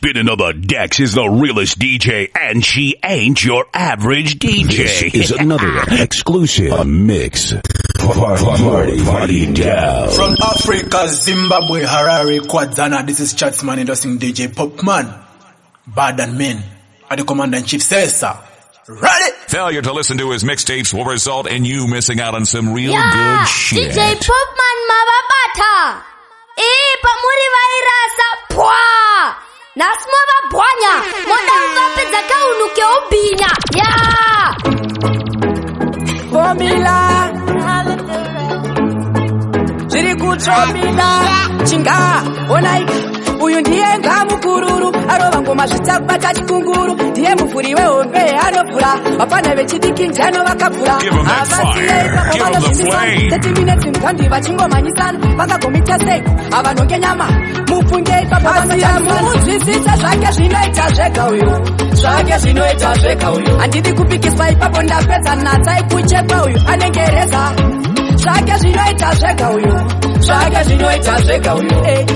Spinning on the decks is the realest DJ, and she ain't your average DJ. This is another exclusive mix. Party down. From Africa, Zimbabwe, Harare, Kwadzana, this is Chatsman endorsing DJ Popman. Bad and men. And the Commander-in-Chief says, sir. Ready? Failure to listen to his mixtapes will result in you missing out on some real good shit. DJ Popman mababata. Pamuri vairasa pwa. Nasma vabwanya. Moda vapedza kaunuke obinya. Formula. Chiri kuchomila. Chinga. Onaika. Uyu ndiye ngamukururu arova ngoma zvitakubata chikunguru ndiye muvhuri wehombe anofura vapana vechidiki ndiano vakapfura havasiyeipapovanozvimisana mugandi vachingomhanyisana vakagomita sei havanonge nyama mupunge ipapavaasiyamunzwisisa zvake zvinoita zvega uyu zvake zvinoita zvega uyu handidi kupikiswa ipapo ndapedza natsai kuchekwa uyu anenge reza zvake zvinoita zvega uyu zvake zvinoita zvega uyu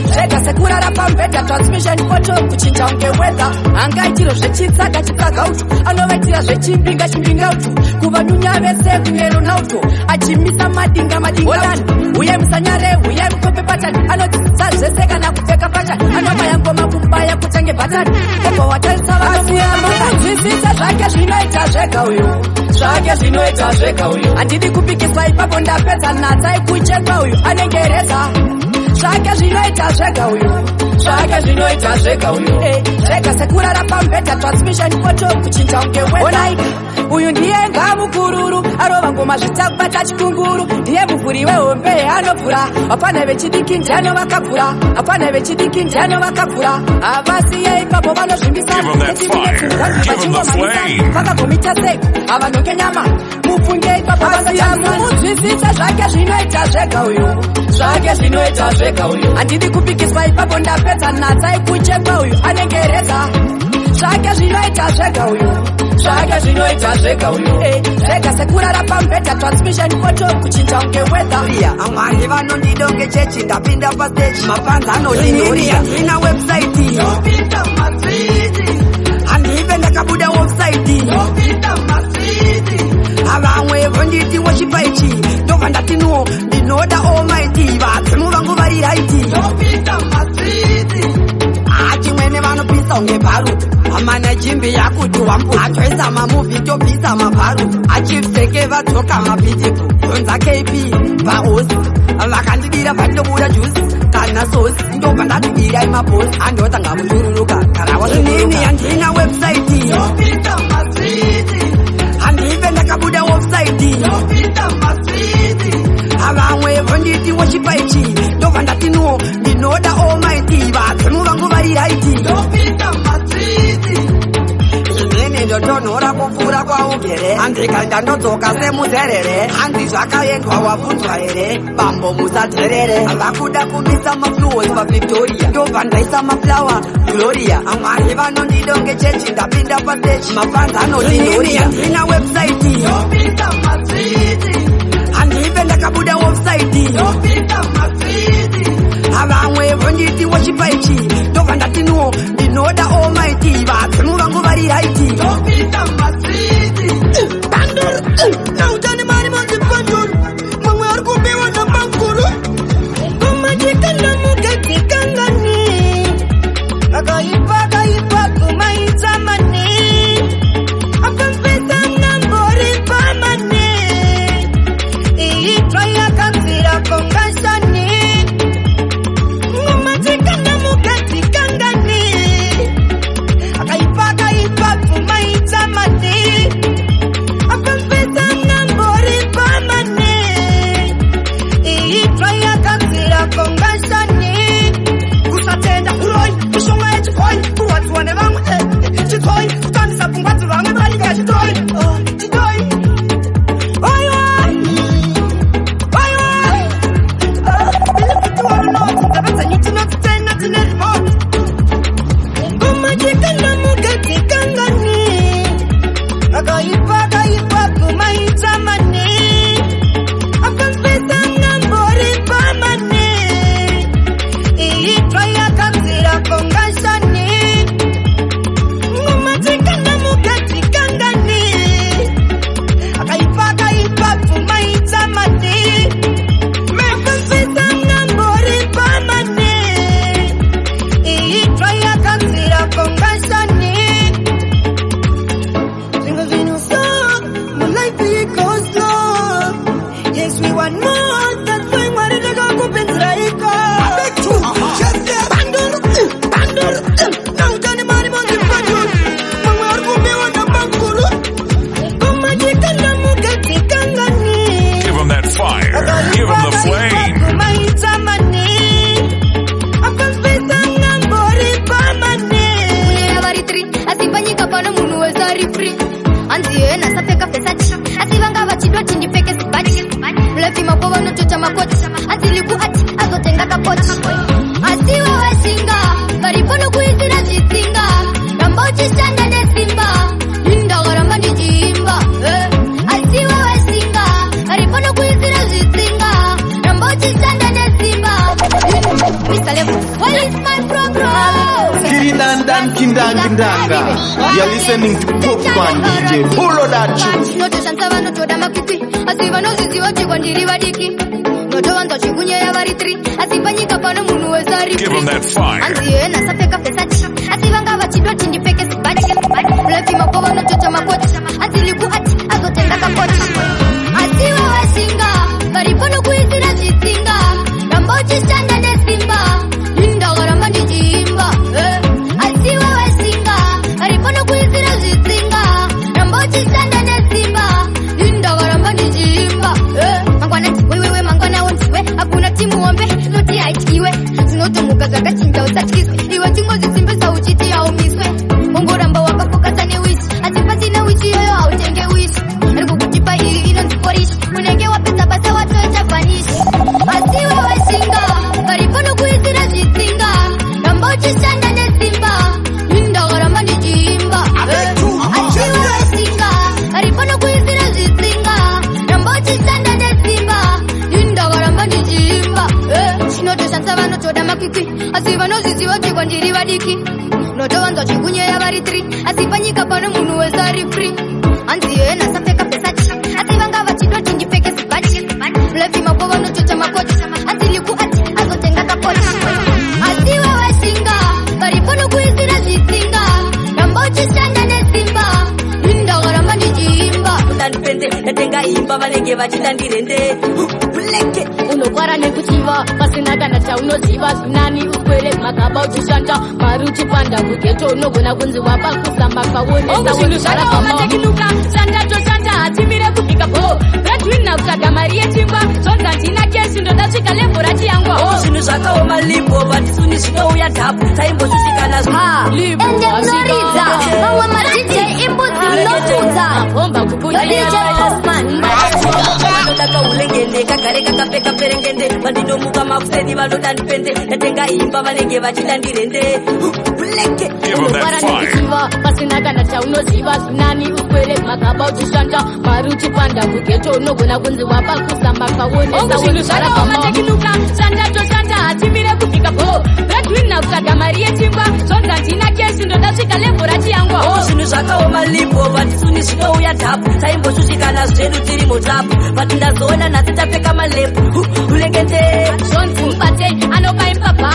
zvega sekurara pambedha transmission photo kuchinja unge weather angaitiro zvechitsaka chitsaka utu anovaitira zvechimbinga chimbinga utu kuvanunya vese kunero nauto achimisa madinga odani uye musanyare uye mukope patani anodzidza zvese kana kupfeka patani anobaya ngoma kubaya kutange patani kobva watarisa vakasiyamunzwisisa zvake zvinoita zvega uyu zvake zvinoita zvega uyu handidi kupikiswa ipapo ndapedza natsai kuchekwa uyu anenge reza zvake zvinoita zvega uyu zvake zvinoita zvega uyu zvega sekurara pambedha transmission photo kuchinja unge wenaika uyu ndiye ngamukururu arova ngoma zvitakubata chikunguru ndiye muvhuri wehombe anopfura vapana vechidiki ndiano vakapfura vapana vechidiki ndiano vakapfura havasiye ipapo vanozvimbisana vakagomita sei havanonge nyama mupunge ipapo vanosiyamunzwisisa zvake zvinoita zvega uyu zvake zvinoita zvega uyu handidi kupikiswa ipapo ndapedza natsai kuchekwa uyu anenge reza zvake zvinoita zvega uyu zvake zvinoita zvega uyu zvega sekurara pambedha transmission photo kuchinja unge weather amwari vanondidonge chechi ndapinda pastage mapanza anodindoria ndina website ndopinda masiti handive ndakabuda website ndopinda masiti avamwe vonditi wochipaichi ndobva ndatinuwo ndinoda almighty vadzimu vangu vari haiti ndopinda masiti achimwene vanopisa unge bharuti amana jimbi yakuti wambu atoisa mamuvi topisa mabharuti achipseke vadzoka mabhitipu zonza kp vaosi vakandidira pandobuda jusi kana sosi ndobva ndatidirai mabhosi andotanga muchururuka karawazvinini handina website ndopinda masiti handive ndakabuda website ndopinda masiti avamwe vonditi wochipaichi ndobva ndatinuwo ndinoda almighty vadzimu vangu vari haiti ndopinda masiti inini ndotonhora kupfuura kwaugere handikaita ndodzoka semuzerere handi zvakaendwa wabvunzwa here bambo musadherere vakuda kumisa mafluos pavictoria ndobva ndaisa maflawa gloria amwari vanondidonge chechi ndapinda patechi mafanzi anodindoria ndina website ndopinda masiti handive ndakabuda website ndopinda masiti avamwe vonditi wochipaichi ndobva ndatinuwo ndinoda almighty vadzimu vangu vari haiti ndopinda masiti nautani mari manzi panduru mamwe ari kupiwa napankuru kumatikana mugatikangani akaipa kumaitamani apampesa nambori pamani iitwa yakanzira kongashani ngumatikana mugatikangani akaipa kumaitamani vari free. Anziena sapeka pesachi. Asivanga vachidoti ndipeke sibachi. Mlevi makowa nochocha makoti. Aziliku ati azotenga kapoti. Asiwa washinga varipono kuizira zvisinga. Ramba uchishanda nesimba. Linda garamba ndichimba. Asiwa washinga varipono kuizira zvisinga. Ramba uchishanda nesimba. Mr. Level, what is my problem? Kindanga. You're listening to Popman DJ. Follow that tune. Notoshansava notoda makiti. Asiva noziziwa chigwandiri vadiki. Notovanza chikunya ya vari 3. Asipanyika pano munu wezari. Give them that fire. Anziena sapeka pesachi. Asivanga vachidoti ndipeke sibachi. Mlevi makowa nochocha makoti. Aziliku ati azotenga kapoti. Asiwa washinga varipono kuizira zvisinga. Ramba uchishanda nesimba. Linda garamba ndichimba. Asiwa washinga varipono kuizira zvisinga. Ramba uchishanda nesimba. Linda garamba ndichimba. Mangwana wewe mangwana wonziwe. Hakuna timu wombe noti haitikiwe. Zinotomuka zvakachinja usatyiswe. Iwe tingozisimbisa uchiti haumiswe. Ungoramba wakafokaza newishi. Asi pasina wishi yoyo hautenge wishi. Arikukuchipa iri inonziporishi. Unenge wapedza basa watoita vanishi. Asiwa washinga varipono kuizira zvisinga. Ramba uchishanda nesimba. Linda garamba ndichimba. Asiwa washinga varipono kuizira zvisinga. Ramba uchishanda nesimba. Linda garamba ndichimba. Chinotoshanza vanotoda makiki. Asi vanoziziva chigwandiri vadiki. Notovanza chikunya vari 3. Asi panyika pano munhu wezari free. Anziena sapeka pesachi. Asi vanga vachidoti ndipeke sibachi. Mlevi makowa nochocha makoti. Aziliku ati azotenga kapoti. Asiwa washinga varipono kuizira zvisinga. Ramba uchishanda nesimba. Linda garamba ndichimba. Ndipende ndatenga imba vanenge vachidandirende. Uleke unokwara nekuchiva pasina kana chaunoziva zvinani uswere makaba uchishanda mari uchipanda kugeto unogona kunzi wapa kusamba kwaonesa zvinhu zvakamatekinuka shanda hatimire kufika po redwina kutsvaga mari yechingwa zvonza ndina keshi ndoda svika levo rachiyangwa zvinhu zvakaoma lipo vatisuni zvinouya dhapu taimboshushikana ende munoridza vamwe madj imbudzi munopfudza bomba kubuya ulengende kagare kakapfeka perengende vandinomuka mafuseni vanoda ndipende ndatenga imba vanenge vachidandirende uleke unokwara nekuchiva pasina kana chaunoziva zvinani uswere makaba uchishanda mari uchipanda kugeto unogona kunzi wapa kusamba kwaonesa zvinhu zvakamatekinuka shanda hatimire kufika po redwina kutsvaga mari yechingwa zvonza ndina keshi ndoda svika levo rachiyangwa zvinhu zvakaoma lipo vatisuni zvinouya dhapu taimboshushikana zvedu tiri mutapu vati ndazoona nhasi tapfeka malepu ulengende zvonzi mubatei anopa impapa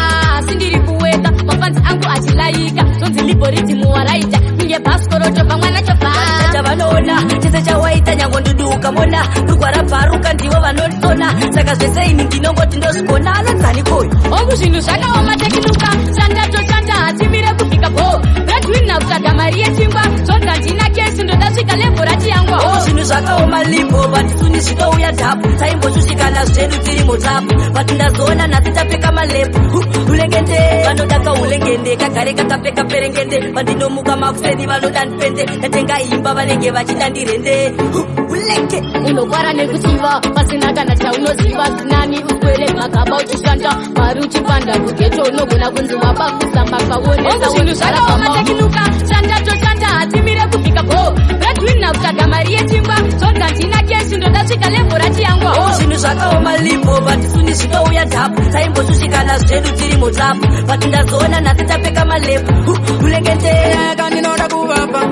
sindiri kuweka mafanzi angu achilayika zvonzi Riddim waraita ninge bhasikoroto pamwana chobva vanoona chese chawaita nyango nduduka mona rugwara bharuka ndivo vanotona saka zvese ini ndinongoti ndozvikona aladzani koyo zvinhu zvakaoma tekinuka shanda hatimire kufika po redwina kutsvaga mari yechingwa zvonza ndina keshi ndoda svika levo rachiyangwa zvinhu zvakaoma lipo vatisuni zvinouya dhapu taimboshushikana zvedu tiri mutapu vati ndazoona nhasi tapfeka malepu ulengende vanoda kaulengende kagare kakapfeka perengende vandinomuka mafuseni vanoda ndipende ndatenga imba vanenge vachidandirende uleke unokwara nekuchiva pasina kana chaunoziva zvinani uswere makaba uchishanda mari uchipanda kugeto unogona kunzi wapa kusamba kwaonesa zvinhu zvakaamatekinuka shanda hatimire kufika po redwina kutsvaga mari yechingwa zvonza ndina keshi ndoda svika levo rachiyangwa zvinhu zvakaoma lipo vatisuni zvinouya dhapu taimboshushikana zvedu tiri mutapu vati ndazoona nhasi tapfeka malepu ulengende kandinoda kuvapa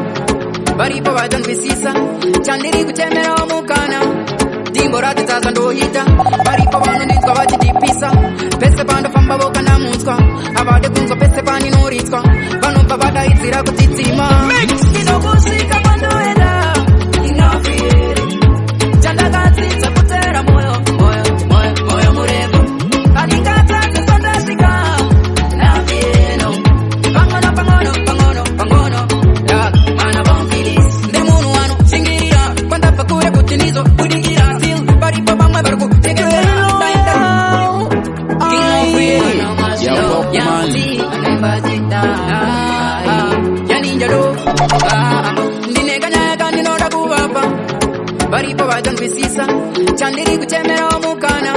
varipo vatonzwisisa chandiri kutemera mukana dimbo ratitadza ndoita varipo vanondinzwa vachidipisa pese pandofamba vokana mutswa havade kunzwa pese paninoridzwa vanobva vadaidzira kutitsima inokusvika pandoenda inafiri chandakadzidza kutera moyo murefu andingatadzi sandasvika navieno pang'ono mana vamfilis ndi munhu anoshingirira kwandabva kure kuti ndizobudikira sil varipo vamwe vari kutekerera vatanvisisa chandiri kutemera omukana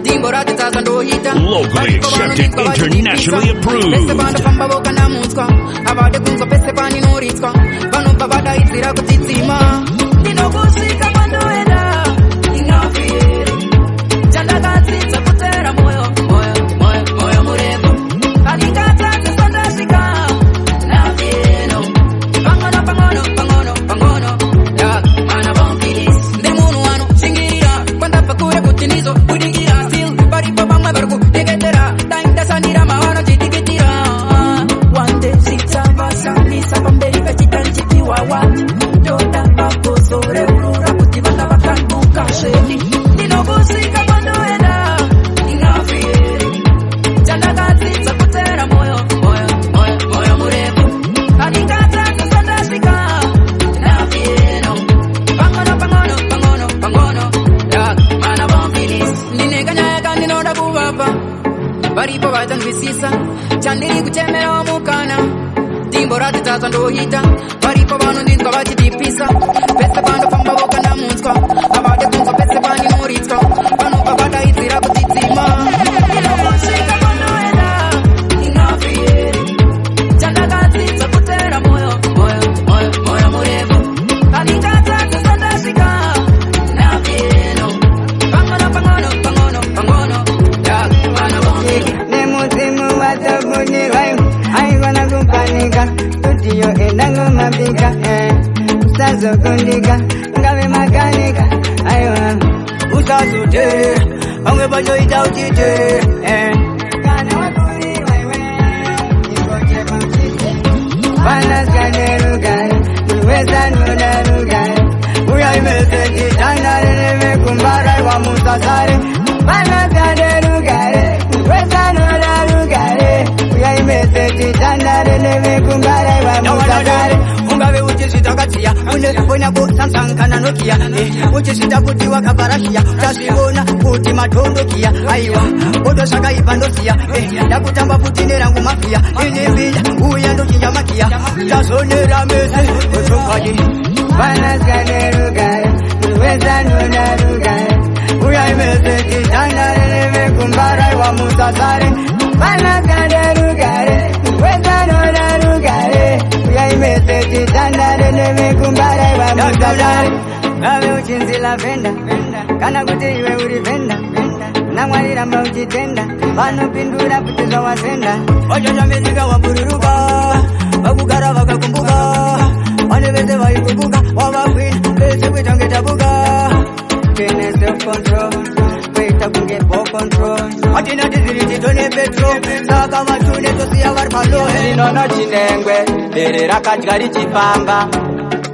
dimbo ratitaza ndoita Locally accepted, internationally approved. pese vanofamba vokanamutswa havade kunzwa pese paninoridzwa vanobva vadaidzira kutidzima ndinokusvika pandoenda ingafiri chandakadzidza kutera moyo murefu andingatadziswa ndasvika nafino pang'ono mana vamfilisi ndiri munhu anoshingirira kwandabva kure kuti ndizobudikira still varipo vamwe vari kuteketera daindasandira mawana chidikitira wande zvichavasanisa pamberi pechitani chipiwa wati ndoda vakozoreurura kuti vana vakanduka zvedi ndinokusvika pandoenda ingafiri chandakadzidza kutera moyo murefu andingatadziswa ndasvika nafino pang'ono mana vamfilisi ndine kanyaya kandinoda kuvapa varipo vatanzwisisa chandiri kutemera omukana dimbo ratitaza ndoita varipo vanondinzwa vachidipisa pese panofamba vokanamutswa havade kunzwa pese paninoridzwa vanobva vadaidzira kutidzima ndinokusvika pandoenda ingafiri chandakadzidza kutera moyo murefu andingatadziswa ndasvika nafino pang'ono mana vamfilisi nemudzimu watobunirwa aigona kupanika kutiyo endangomabika usazokundika ngave makanika aiwa usazote pamwe pachoita uchite kana wakuriwa iwe ikojepa uchite vanaskanerugare uwezanodarugare uyaimesechitandare nevekumbaraiwa musasare vanaskanerugare uwezanodarugare uyaimesechitandare nevekumbaraiwa musasare ungave uchizvitakadziya unefona kusamsung kana nokia uchizvita kuti wakaparashiya utazviona kuti matondokiya aiwa bodo zvakaipa ndosiya ndakutamba futi nerangu mafiya inembinda uya ndochinja makiya tazonera mese otokaji vanaskanerugare uwezanodarugare uyaimesechitandare nevekumbaraiwa musasare vanaskanerugare uwezanodarugare uyaimesechitandare nevekumbaraiwa musasare ngave uchinzila venda kana kuti iwe uri venda namwari ramba uchitenda vanopindura kuti zvawasenda vachachamezika wabururuka vakugara vakakumbuka vane vese vaikumbuka wavakwina vese kuita ngetabuka kene self-control kuita kunge ball control atina tiziri titone petrol saka vachune tosiya vari palohe rinono chinengwe dere rakadya richifamba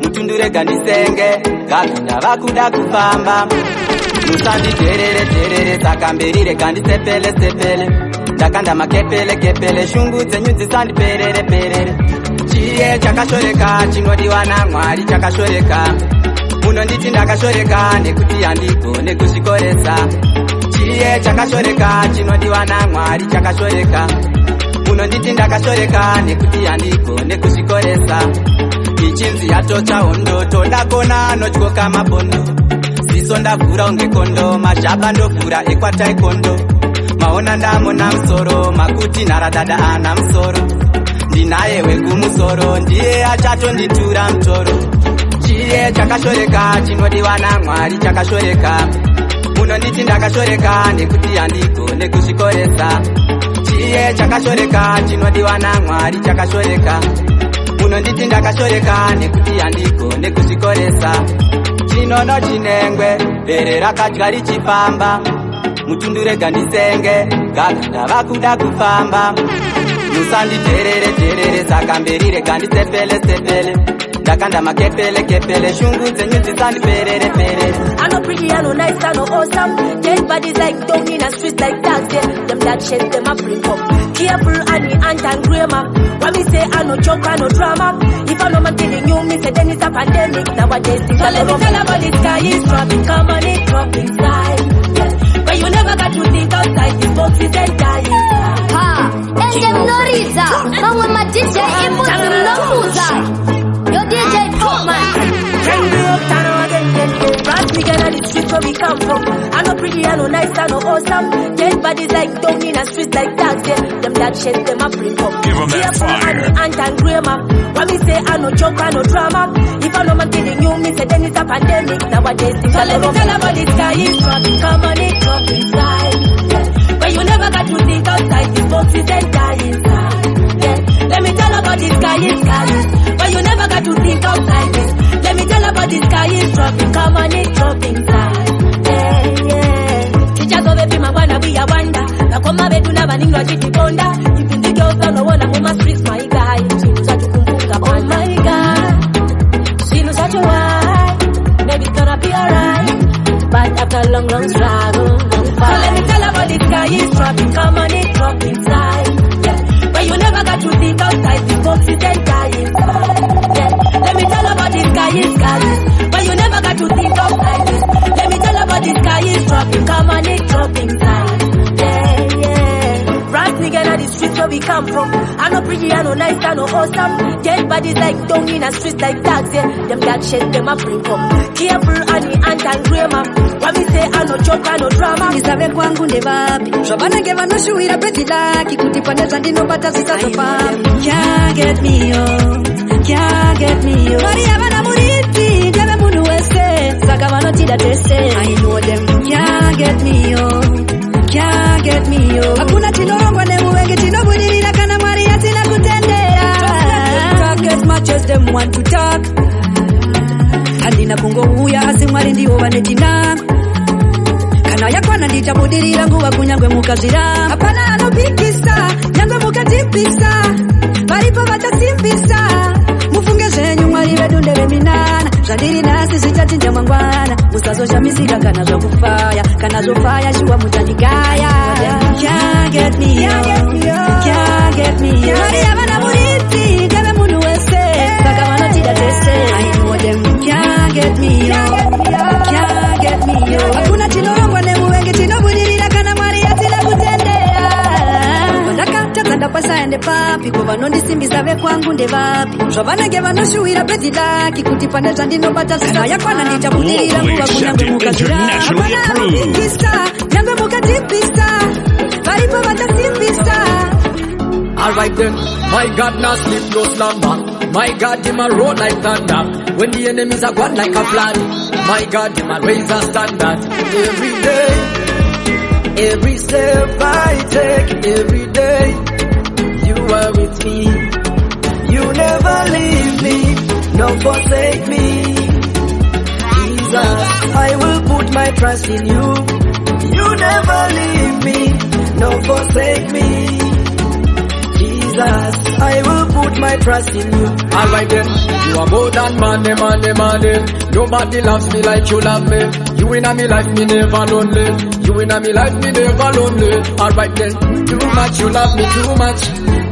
mutundurega ndisenge gaganya vakuda kufamba musanditerere saka mberi rega ndisepele ndakanda makepele shungu dzenyu dzisandiperere chiye chakashoreka chinodiwa naMwari chakashoreka munonditi ndakashoreka nekuti handiko nekuzvikoresa chiye chakashoreka chinodiwa naMwari chakashoreka munonditi ndakashoreka nekuti handiko nekuzvikoresa ichinzi yatocha hondoto ndakona anotyoka mabondo ziso ndavhura unge kondo mazhaba ndovhura ekwataikondo maona ndamona musoro makuti nharadada ana musoro ndinaye wekumusoro ndiye achatonditura mutoro chiye chakashoreka chinodiwa naMwari chakashoreka munonditi ndakashoreka nekuti handiko nekuzvikoresa chiye chakashoreka chinodiwa naMwari chakashoreka munonditi ndakashoreka nekuti handiko nekuzvikoresa chinono chinengwe bere rakadya richifamba mutundurega ndisenge gaganda vakuda kufamba musanditerere saka mberi rega ndisepele ndakanda makepele shungu dzenyu dzisandiperere I know pretty, I know nice, I know awesome. Dead bodies like dung in the streets like dogs, yeah. Them black shit, them a bring up. Careful, Annie, Ant and Grandma. When me say I no joke, I no drama. If I know I'm telling you, me say then it's a pandemic. Nowadays, things are let me tell about the sky is dropping, come on, it drop inside. Yes, but you never got to think outside. This box is dying. Ha, enge mnoriza. Mangwe madije ibu tulomuza. Yo DJ Popman. Can you up, turn on again, Rassnigga, where we come from. I know pretty, I know nice, I know awesome. Dead bodies like down in the streets like dogs, yeah. Them that shit, them a bring up. Give them that fire. Aunt and grandma. When me say I no joke, I no drama. If I know I'm telling you, me say then it's a pandemic. Nowadays, so let me tell about this guy is dropping. Come on, it's dropping inside. Yeah. But you never got to think outside these boxes and die inside. Yeah. Let me tell about this guy is callous. But you never got to think outside this. Let me tell about this guy is dropping. Come on, it's dropping inside. Yeah, yeah. Teachers of every man wanna be a wonder. Na kwa mabedu na baningo jitibonda. Even the girls don't wanna go my streets, my guy. She knows how to kumbuka. Oh my God. She knows how to why. Maybe it's gonna be alright. But after long, long struggle, long fight. So let me tell about this guy is dropping. Come on, it's dropping inside. Yeah. But you never got to think outside these boxes and die inside. Yeah. Let me tell about this guy is callous. But you never got to think outside this. Let me tell about this guy is dropping. Come on, it's dropping inside. Yeah, yeah. Rassnigga na the streets where we come from. I know pretty, I know nice, I know awesome. Dead bodies like down in the streets like dogs, yeah. Them that shit, them a bring up. Careful, honey, aunt and grandma. When me say I no joke, I no drama. Nisabe kwangu ndevapi Shwabana ngeva no shuira beti laki Kutipandeza ndino bata sisa sofami Can't get me on Can't get me on Maria vana muriti Ndebe munu wese Saka vano tida tese I know them Can't get me on Can't get me on Hakuna chinorongwa nemu wenge Chinobudilira kana Maria tina kutendea Talk as much as them want to talk Andina kungo huya asimwari ndiwo vanetina Kana yakwana ndichabudirira nguva kunyangwe mukazira Hapana anopikisa, nyangwe mukatipisa Varipo vatasimbisa Mufunge zenyu mwari vedu ndeve minana Zvandiri nasi zvichatinde mangwana Musazoshamizika kana zvakufaya Kana zvofaya shuwa muchandigaya Can't get me on Can't get me on Maria vana muriti, ndeve munhu wese Saka vanotida tese I know them can't get me on Can't get me on Hakuna chinorongwa nemuwenge chinobudirira kana Maria tina kutendea Vandakatadza ndapasa ende papi Kuvanondisimbisa vekwangu ndevapi Zvavanenge vanoshuwira beti laki Kuti pane zvandinobata zina yakwana ndichabudirira nguva kunyangwe mukazira Hapana anopikisa, nyangwe mukatipisa Varipo vatasimbisa Alright then, my God, now sleep, no slumber. My God, him a roll like thunder. When the enemies are gone like a flood. My God, him a raise a standard. Every day, every step I take, every day, you are with me. You never leave me, no forsake me. Jesus, I will put my trust in you. You never leave me, no forsake me. Jesus, I will put my trust in you. Alright then, you are more than money, money, money. Nobody loves me like you love me. You in me life, me never lonely. You in me life, me never lonely. Alright then, too much, you love me too much.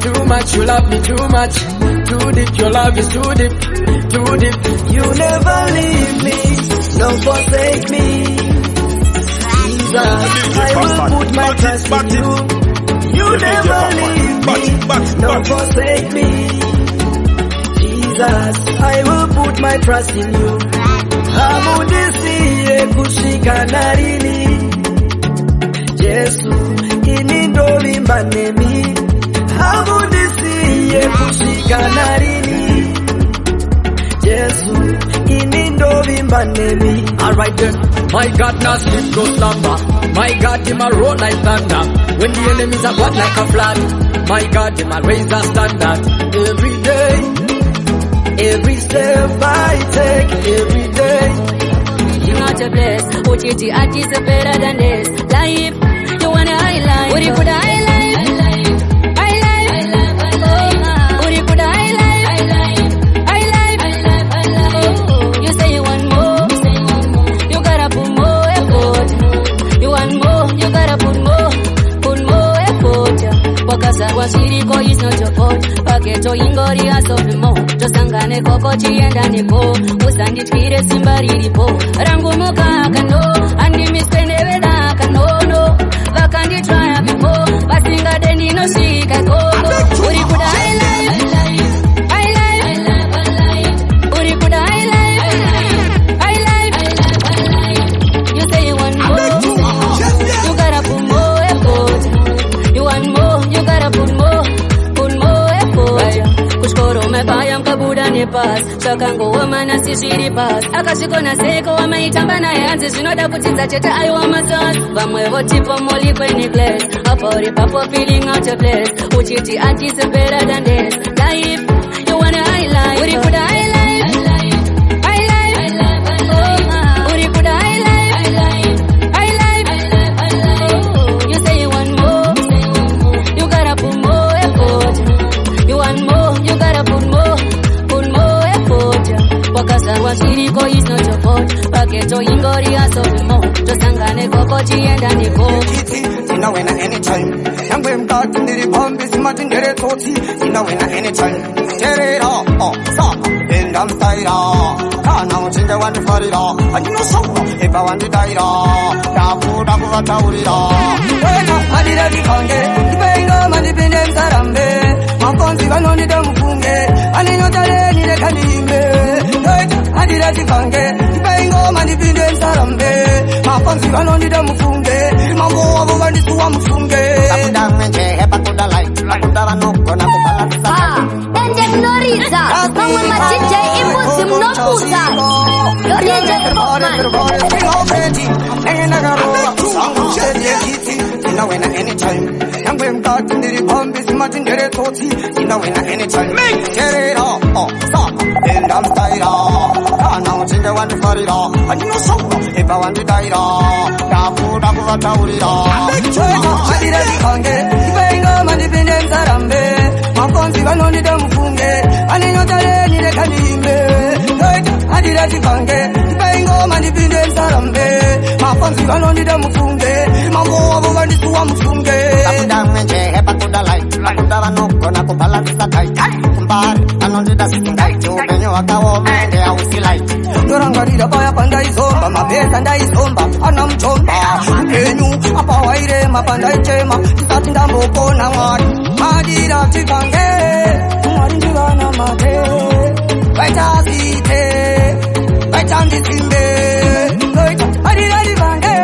Too much, you love me too much. Too deep, your love is too deep. Too deep, you never leave me. Don't forsake me. Jesus, I will put my trust in you. You never leave me, don't forsake me. Jesus, I will put my trust in you. Hamudisiye kushika narini Yesu, ini ndo limba nemi Hamudisiye kushika narini Yesu, ini ndo limba nemi. Alright then, my God, now sleep, no slumber. My God, him a roll like thunder. When the enemies are gone like a flood. My God, him a raise a standard. Every day, every step I take, every day. You not a bless, Uchiti artists are better than this. Life, you wanna highlight. What do you put a highlight? You say you want more, you gotta put more effort. You want more, you gotta put more effort. Wakasa washiriko is not your fault. Paketo ingori asofimo. Tosangane koko chienda nipo. Usanditwire simba riripo. Rangu mukaka no. Andi mispende vedaka no. Vakanditwaya before. Basinga deni no shika koko. Uri kuda highlight. Uri kuda highlight. You say yamkabuda nepas zvakangowomana sizviri pasi akazvikona seko wamaitamba naye hanzi zvinoda kutidza chete aiwa masas vamwe votipo moli kweneclas apa uri papo feeling out of place uchiti atise better than this life you wanna high life uri kuda high life uri kuda high life you say you want more you gotta put more effort you want more you gotta put more effort wakazarwa zviriko is not your fault paketo ingori asovimo tosangane koko chienda neko Sinawena anytime Yangwe mkati ndiri bombi simati ndere toti Sinawena anytime Terera, sapa, endam staira Kana uchinge wandifarira Ajino sawa, eba wandidaira Daku vataurira Wena, adira dikange Dipenga manipinde msarambe Makonzi vanonida mfunge Aninyotale nile kanimbe Wena, adira dikange Dipenga manipinde msarambe Makonzi vanonida mfunge Mambo wabo vandisuwa mfunge Takuda mwenche hepa kuda light Takuda vanoko na kupala tisaka Ende Florida Mangwe majinja imuzi mnokuza Yorije Sinawena anytime Yangwe mkati ndiri bombi simati ndere toti Sinawena anytime Terera, sapa, endam staira Kana uchinge wandifarira Ajino sawa, eba wandidaira Daku vataurira Adira dikange Ipenga manipinde msarambe Makonzi vanonida mfunge Aninyotale nile kanimbe Adira dikange Ipenga manipinde msarambe Makonzi vanonida mfunge Mambo wabo vandisuwa mfunge Takuda mwenche hepa kuda light Takuda vanoko na kupala tisakai Kumbari anondida sisingai Upenyo wakawo mende ya usi light Dorangarira baya panda izomba Mabesa nda izomba Ana mchomba Upenyu apa waire mapanda ichema Tisati ndamboko na mwari Adira tikange Mwari ndivana mate Vaita zite Vaita ndisimbe Adira tikange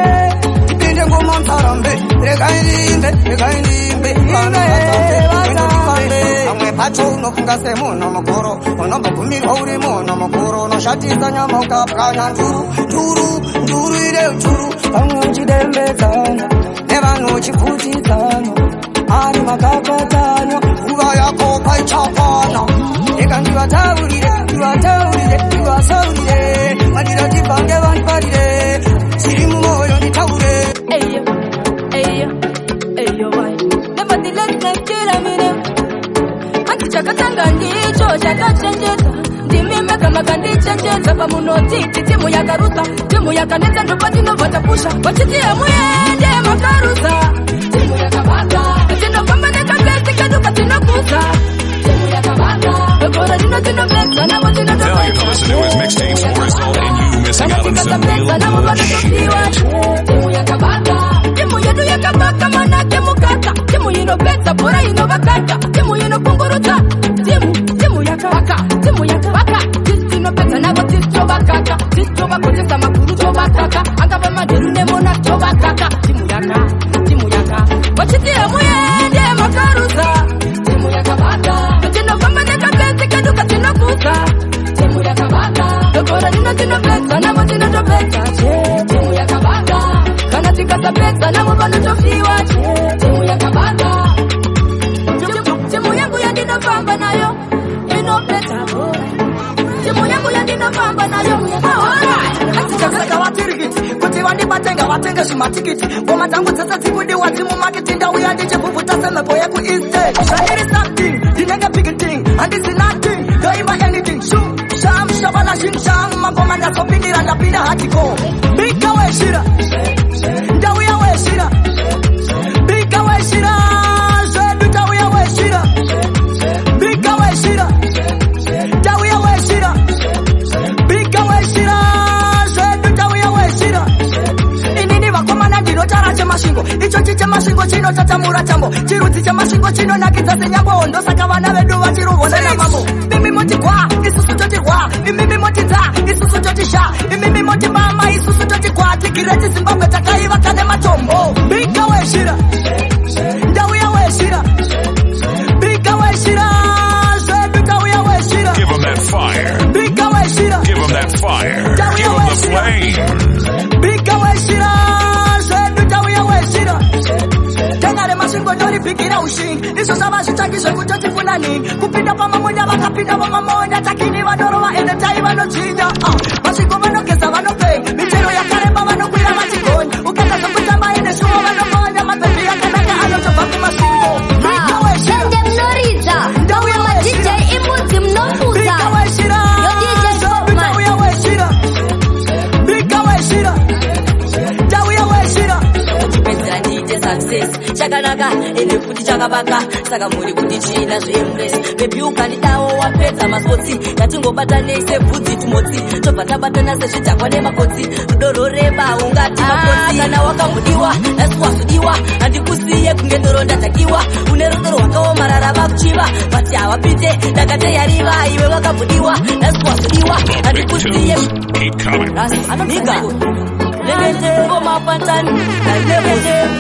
Tipinde ngoma msarambe Reka indimbe Amwe pacho unofunga semuno mukuru Unombokumirwa uri muno mukuru Unoshatisa nyama ukapkanya Nduru ire uchuru Pamwe uchidembezana Nevanu uchifutizana Ari makapatana Uva yako paichapana Eka ndivataurire Madira tipange vanparire Siri mumoyo nditaure Eyo wai Nevertheless nekira mine Anti chakatanga ndicho chakachenjeza Ndimime kama kandichenjeza Pamunotiti timu yakarusa Timu yakaneta ndopati novatapusha Wachitia muende makarusa Timu yakabaka Tino pambaneka kati kaduka tinokusa Timu yakabaka Ekora dino tino blesa Namo tino tino Failure to listen to his mixtapes will result in you missing out on some real good shit. Timu yakabaka Timu yedu yakabaka manake mukaka Timu yino pesa pora yino bakaka Timu yino punguruta Timu yakabaka Tino pesa nabo tisto bakaka Tisto bakotesa makuru chobakaka Angaba madiru nemona chobakaka Timu yaka Wachitia muende makaruza Timu yakabaka Tino kama neka pesa kaduka tino kusa Timu yakabaka Ekora dino tino pesa nabo tino topeka Timu yakabaka Kana tikata pesa nabo bano tofiwa Timu yakabaka Timu yangu yandino pamba nayo Ino pesa Timu yangu yandino pamba nayo Alright Atichakaka watirikiti Kuti wandi batenga watenga shimatikiti Goma tangu tata tikudi watimu marketing Da uyandije bubuta seme boye ku instead There is something Dinenge big thing And this is nothing Don't even anything Shum Sham Shabala shim sham Magoma na sopindira Ndapinda hatiko Bika we shira Ndawuya we shira Bika we shira Zeduta uya we shira Bika we shira Ndawuya we shira Bika we shira Zeduta uya we shira Inini wakomana ndino tarache mashingo Icho chiche mashingo chino tatamura chambo Chiruti cha mashingo chino nakita senyambo Ondo saka wana vedu wachiruvo na mambo Mimi moti kwa Isusu joti kwa Mimi moti ta Isusu joti sha Mimi moti mama Isusu joti kwa Tikireti Zimbabwe takai wakane matombo Bika we shira Ndawuya we shira Bika we shira Zeduta uya we shira fikira ushingi Niso sama shitakisho kutoti funani Kupinda pa mamoja wakapinda pa mamoja Takini vanoro wa enetai vanochinja Mashiko vanokesa vanopei Michero ya karemba vanokwira machikoni Ukata kukutamba ene shumo vanomoja Mapepi ya kanaka alochofa kumashingo Mika weshira Sende mnoriza Ndawe ma DJ imuzi mnofuza Mika weshira Yo DJ Popman Ndawe weshira Mika weshira Ndawe weshira Uchipezera ndiite success chakanaka ende kuti chakabaka saka muri kuti china zveembrace baby ukanidawo wapedza masotsi ngatingobatanei sebvudzi tumotsi tobva tabatana sezvidhakwa nemakotsi rudororeba ungati makotsi kana wakambudiwa nasiwasudiwa handikusiye kunge ndoronda dzakiwa une rudo rwakaomarara vakuchiva bati hawapite ndakateyariva iwe wakambudiwa nasiwasudiwa handikusiye Rassnigga Legende Goma Pantani Legende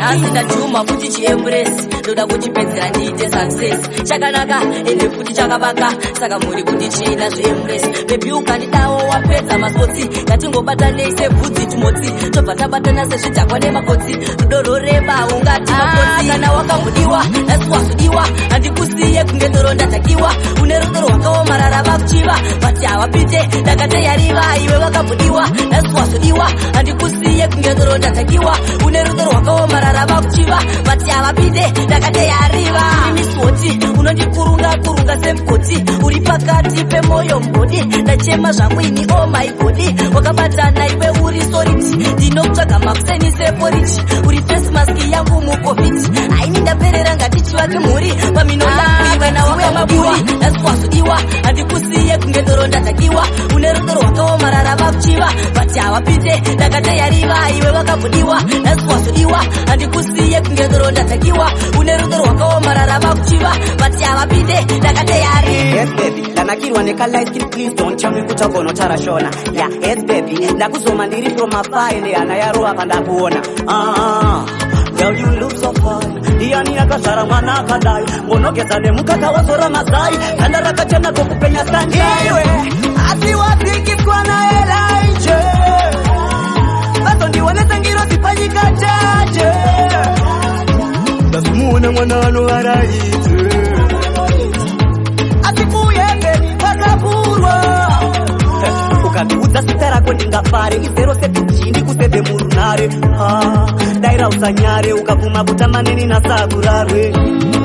Asida Chuma kuti chiembrace Doda kuti pedzera ndiite success chakanaka ende kuti chakabaka saka muri kuti china zveembrace baby ukanidawo wapedza masotsi ngatingobatanei sebvudzi tumotsi tobva tabatana sezvidhakwa nemakotsi rudororeba ungati makotsi kana wakambudiwa nasiwasudiwa handikusiye kunge ndoronda dzakiwa une rudo rwakaomarara vakuchiva bati hawapite ndakateyariva iwe wakambudiwa nasiwasudiwa handikusiye kunge ndoronda dzakiwa une rudo rwakaomarara vakuchiva bati havapite ndakateyariva imisoti unondikurunga semukoti uri pakati pemoyo mbodi ndachema zvamwini oh my body wakabatana iwe uri soriti ndinokutsvaga makuseni seporiti uri face mask yangu mucovid aini ndaperera ngatichivake mhuri pamino yangu iwe nawakamaburi nasiwasudiwa handikusiye kunge ndoronda dzakiwa une rudo rwakaomarara vakuchiva bati havapite ndakateyariva iwe wakambudiwa nasiwasudiwa handikusiye kunge ndoronda dzakiwa une rudo rwakaomarara vakuchiva bati havapite ndakateyariva Yes baby, ndanakirwa neka-light skin, please don't tell me kuti agonotara shona. Yeah, yes baby, ndakuzoma ndiri from afar ende hana yaro apa ndakuona. Girl you look so fine, ndiani akazvara mwana akadai, ngonogeza nemukaka wazora mazai, ganda rakachena kokupenya sanje. Iwe, asi wapikiswa na Elijah, vasondionesa ngiro sipanyika chache, ndasimuona mwana anoaraite. Ukandiudza zita rako ndingafare izero sepiji ndikuseve murunare ndairausa nyare ukabvuma kutamaneni nasakurarwe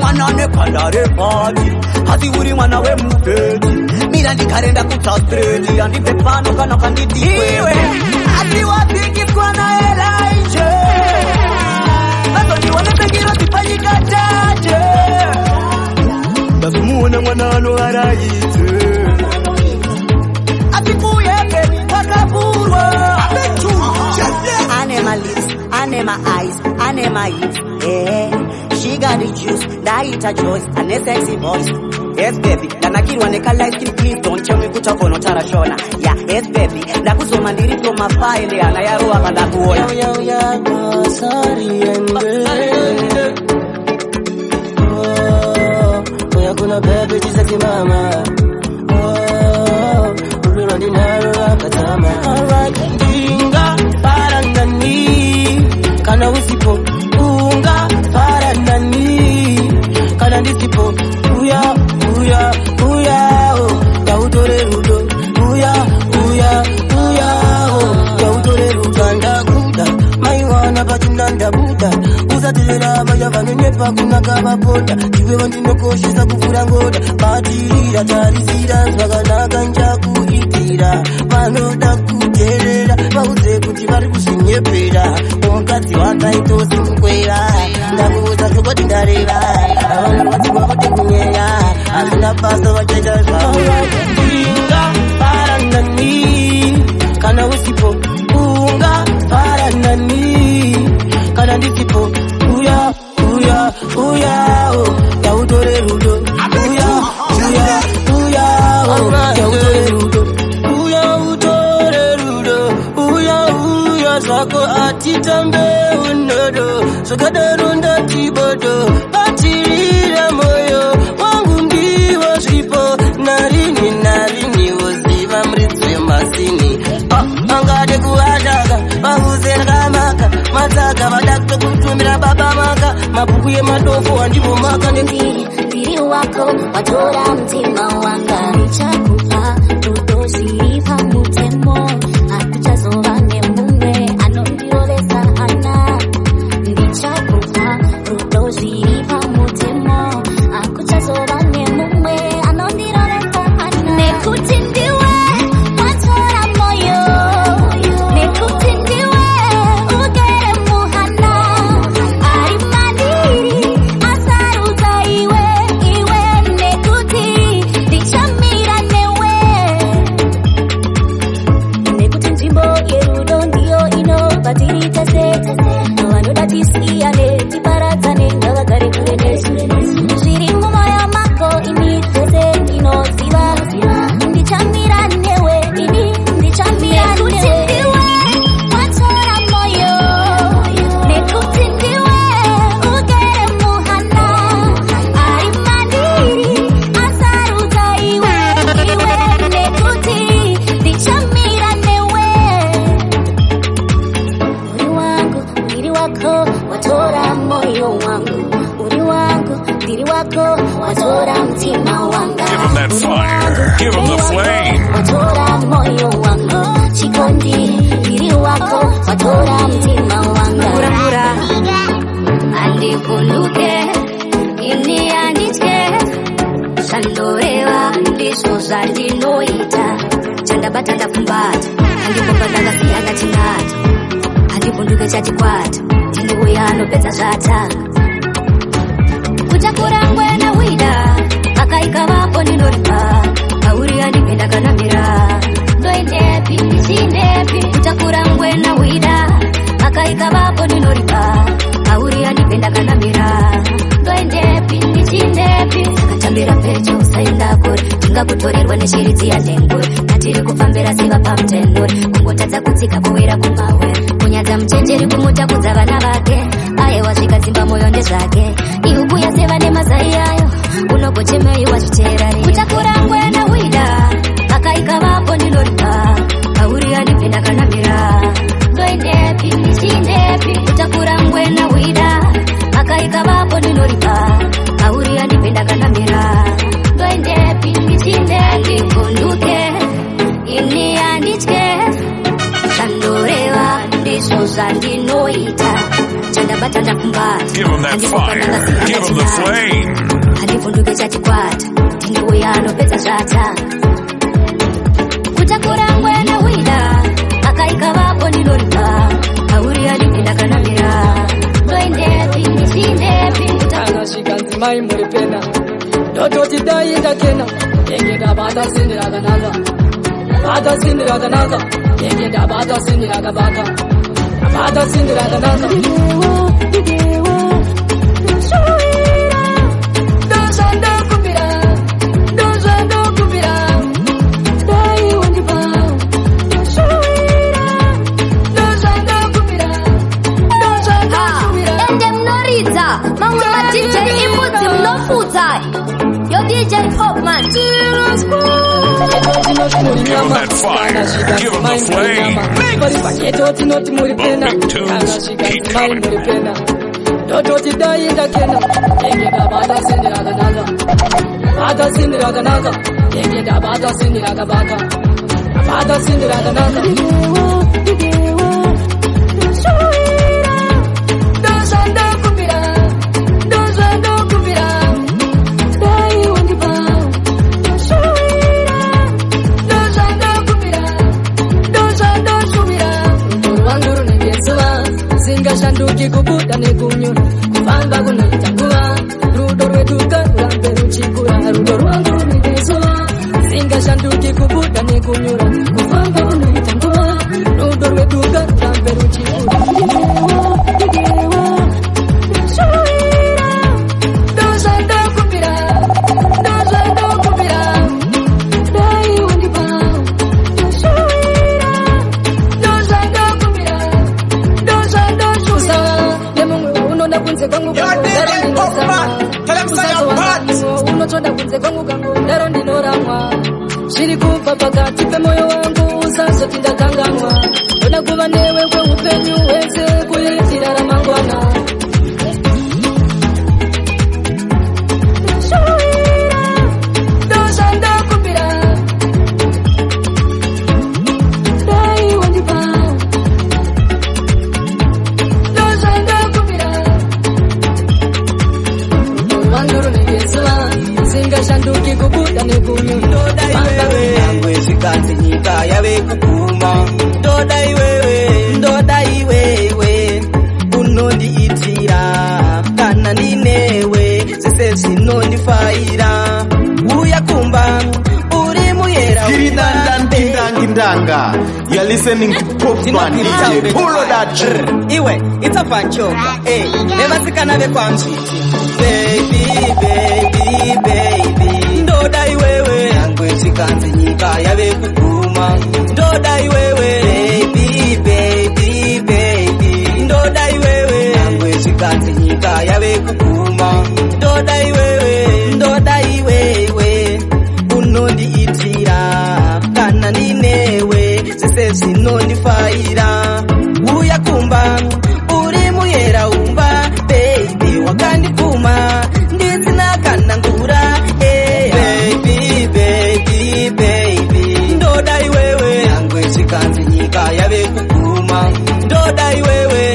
mwana neganda repati asi uri mwana wemufeti mira ndikarenda kutsa streti handibve pano kana ukandidiwe asi wapikiswa na Elijah vasondionese sipanyika chache ndasimuona mwana anoaraite Ane my lips, ane my eyes, ane my hips, yeah. She got the juice, ndaita Joyce, ane sexy voice. Yes baby, ndanakirwa neka-light skin, please don't tell me kuti agonotara shona. Yeah, yes baby, ndakuzoma ndiri from afar ende hana yaro apa ndakuona. Sorry and kuna baby jisaki mama. Alright, dinga para nani kana usipo unga para nani kana disipo uya oh ya utore rudo uya oh ya utore ruganda kuda maiwana patinanda buda usatirira maya vanonyepa kuna kavapoda iwe vandinokoshesa kuvura ngoda batirira tarisira zvakanaka njakuitira vanoda kuteerera vauze kuti vari kuzvinyepera mukadzi wakaitosimukwera ndakuudza zvokoti ndareva avanovadziwa kuti kunyeya hazvina basa vachaita zvavo inga paranani kana usipo unga paranani kana ndisipo uya oh yautore rudo uya oh yautore rudo uya zvako atitambe unodo zvakadaro ndatibodo batirira moyo wangu ndiwo zvipo narini matsaka vadakta kutumira baba maka mabuku yemadofu andivo maka ndiri wako watora mtima wanga nichakupa rudozi pamutemo akuchazova nemumwe anondirovesa hana ndichakupa rudozi pamutemo akuchazova nemumwe anondirovesa hana nekuti ndiwe watora moyo nekuti ndiwe ugere muhana ari maniri asaruza iwe nekuti ndichamira newe nekuti nzvimbo yerudo ndiyo inobatiri tese vanoda tisiyane tiparadzane ngavagare kure nesu zviri mumwoyo mako ini tese inoziva ndichamira newe ini ndichamira newe watora moyo nekuti ndiwe ugere muhana ari maniri asaruza iwe nekuti ndichamira newe uri wangu ndiri wako watora moyo wangu uri wangu ndiri wako watora mtima wanga Give him that fire. Give him the flame. watora moyo wangu chikondi ndiri wako watora mtima wanga andikunduke ini anditye zandoreva ndizvo zvandinoita chandabata ndafumbata andibomba ndakasiyana chingata andivhunduke chachikwata tiniuya anopedza zvatanga kutakura ngwena wida akaikavapo ndinoripa kauri andipe ndakanamira ndoendepi ndichindepi kutakura ngwena wida akaikavapo ndinoripa kauri andipe ndakanamira ndoendepi ndichindepi sakatambira pecho usaenda kure tingakutorerwa neshiri ya ndengure natiri kufambira siva pamtenure kungotadza kutsika kuwira kumawe kunyadza muchenjeri kumutakudza vana vake aye wasvika dzimba moyo ndezvake iubuya seva nemazai ayo unogochemeiwa zviteerari kutakura ngwena wida akaikavapo ndinoripa kauri andipe ndakanamira ndoendepi ndichindepi kutakura ngwena wida akaikavapo ndinoripa kauri andipe ndakanamira ndoendepi ndichindepi kunduke ini anditye zandoreva ndizvo zvandinoita chandabata ndafumbata Give him that fire. Give him the flame. andivhunduke chachikwata tiniuya anopedza zvatanga kutakura ngwena wida akaikavapo ndinoripa kauri andipe ndakanamira ndoendepi ndichindepi anasvika nzimai muri pena ndototi dai ndakena enge ndabata sini rakanaka bata sini rakanaka enge ndabata sini rakabata bata sini rakanaka mamwe ma-DJ imudzi munofudza yo DJ Popman Give him that fire. Give him the flame. Big tunes keep coming. ndototi dai ndakena enge ndabata sini rakanaka bata sini rakanaka enge ndabata sini rakabata bata sini rakanaka singashanduki kubuda nekunyura kufamba kunoita nguva rudo rweduka rurambe ruchikura rudo rwangu runengezuva singashanduki kubuda nekunyura kufamba kunoita nguva rudo rweduka rurambe ruchikura unotonda kunze kwangu kangu ndaro ndinoramwa zviri kubva pakati pemoyo wangu usazoti ndakanganwa ndoda kuva newe kweupenyu hwese kuiti sanduki kubuda nekunyo ndoda iwewe yangwe zikanze nyika yave kuguma ndoda iwewe unondiitira kana ndinewe zese zinondifaira uya kumba uri muyera Ndanga. You're listening to Popman DJ. Pull that shit. Iwe, it's a panchoka. Hey, never see kana kwa msiti. Baby. Ndoda iwewe. Yangwe zikanze nyika yave kuguma. Ndoda iwewe. Baby. Ndoda iwewe. Yangwe zikanze nyika yave kuguma. Ndoda iwewe. Unondiitira kana ndinewe zese zinondifaira uya kumba uri muyera umba baby wakandipuma ndizina kana ngura baby ndoda iwewe yangwe zikanze nyika yave kuguma ndoda iwewe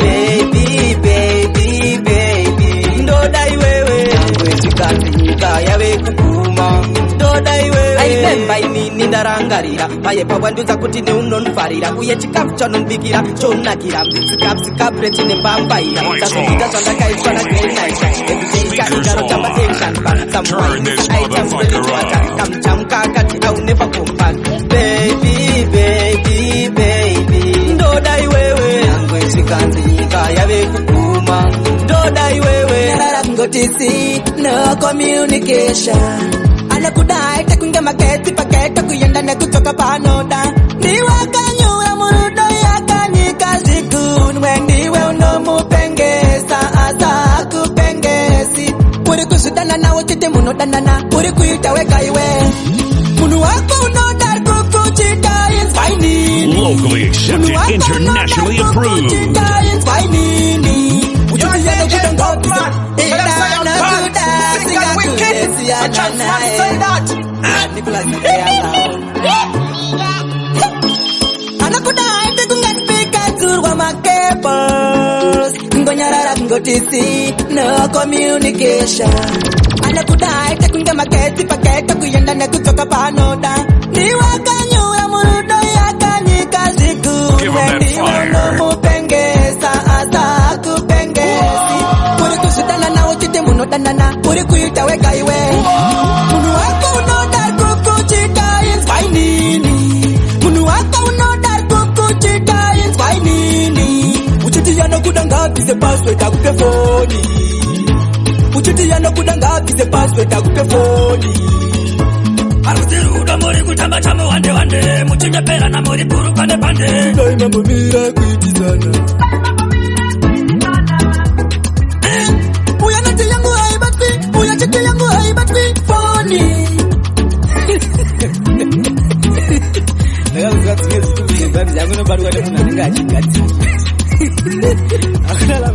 baby ndoda iwewe yangwe zikanze nyika yave kuguma ndoda iwewe aibemba inini ndarangarira paye pawanduza kuti neunonfarira uye chikafu chanonbikira chonakira zikapre chine mbambaira zazvikuita zvandakaitwa nagrenaita ekuteika igaro chamatension kamuchamuka akati au never come back baby ndoda iwewe yangwe zikanze nyika yave kuguma ndoda iwewe narara kungotisi no communication anakudai takunge maketi paketa kuyenda nekutoka panoda ndiwakanyura murudo yakanyika zikunwe ndiwe unomupengesa asa kupengesi uri kuzvidana nawo chete munodanana uri kuita wega iwe munhu wako unoda kukuchita inzwainini Locally accepted, internationally approved. Anakudai kungaspika zurwa makebos ngonyarara kungotisi no communication anakudai kunge maketi paketa kuyenda nekutoka panoda niwakanyura murudo yakanyika zikunwe ndiwe nomupengesa asa kupengesi uri kuzvidana nawo chite munodanana uri kuita wega iwe munhu wako unoda kukuchita inzwainini munhu wako unoda kukuchita inzwainini uchiti yanokuda ngabvise password akupe foni uchiti yanokuda ngabvise password akupe foni Aruziruda muri kutamba chamo wande muchinyepera na muri puru pande ndaimambomira kuitizana uya nati yangu haibatwi uya chiti yangu haibatwi foni yangu nobarwa nemunhu anenge achigadzira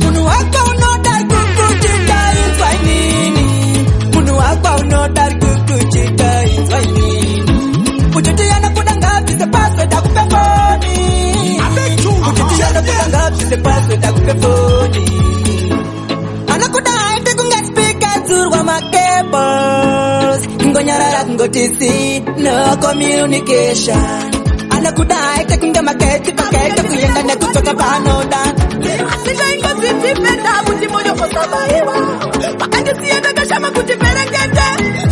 munhu wako unoda kukuchita inzwainini munhu wako unoda kukuchita inzwainini uchiti yanokuda ngabvise password akupe foni uchiti yanokuda ngabvise password akupe foni anokudai kungaspika dzurwa makebos ngonyarara kungotisi no communication anokudai kunge maketi paketa kuyenda nekutoka panoda asingaingozvizvipenda kuti moyo osabaiwa vakandisiyana kashama kuti perekete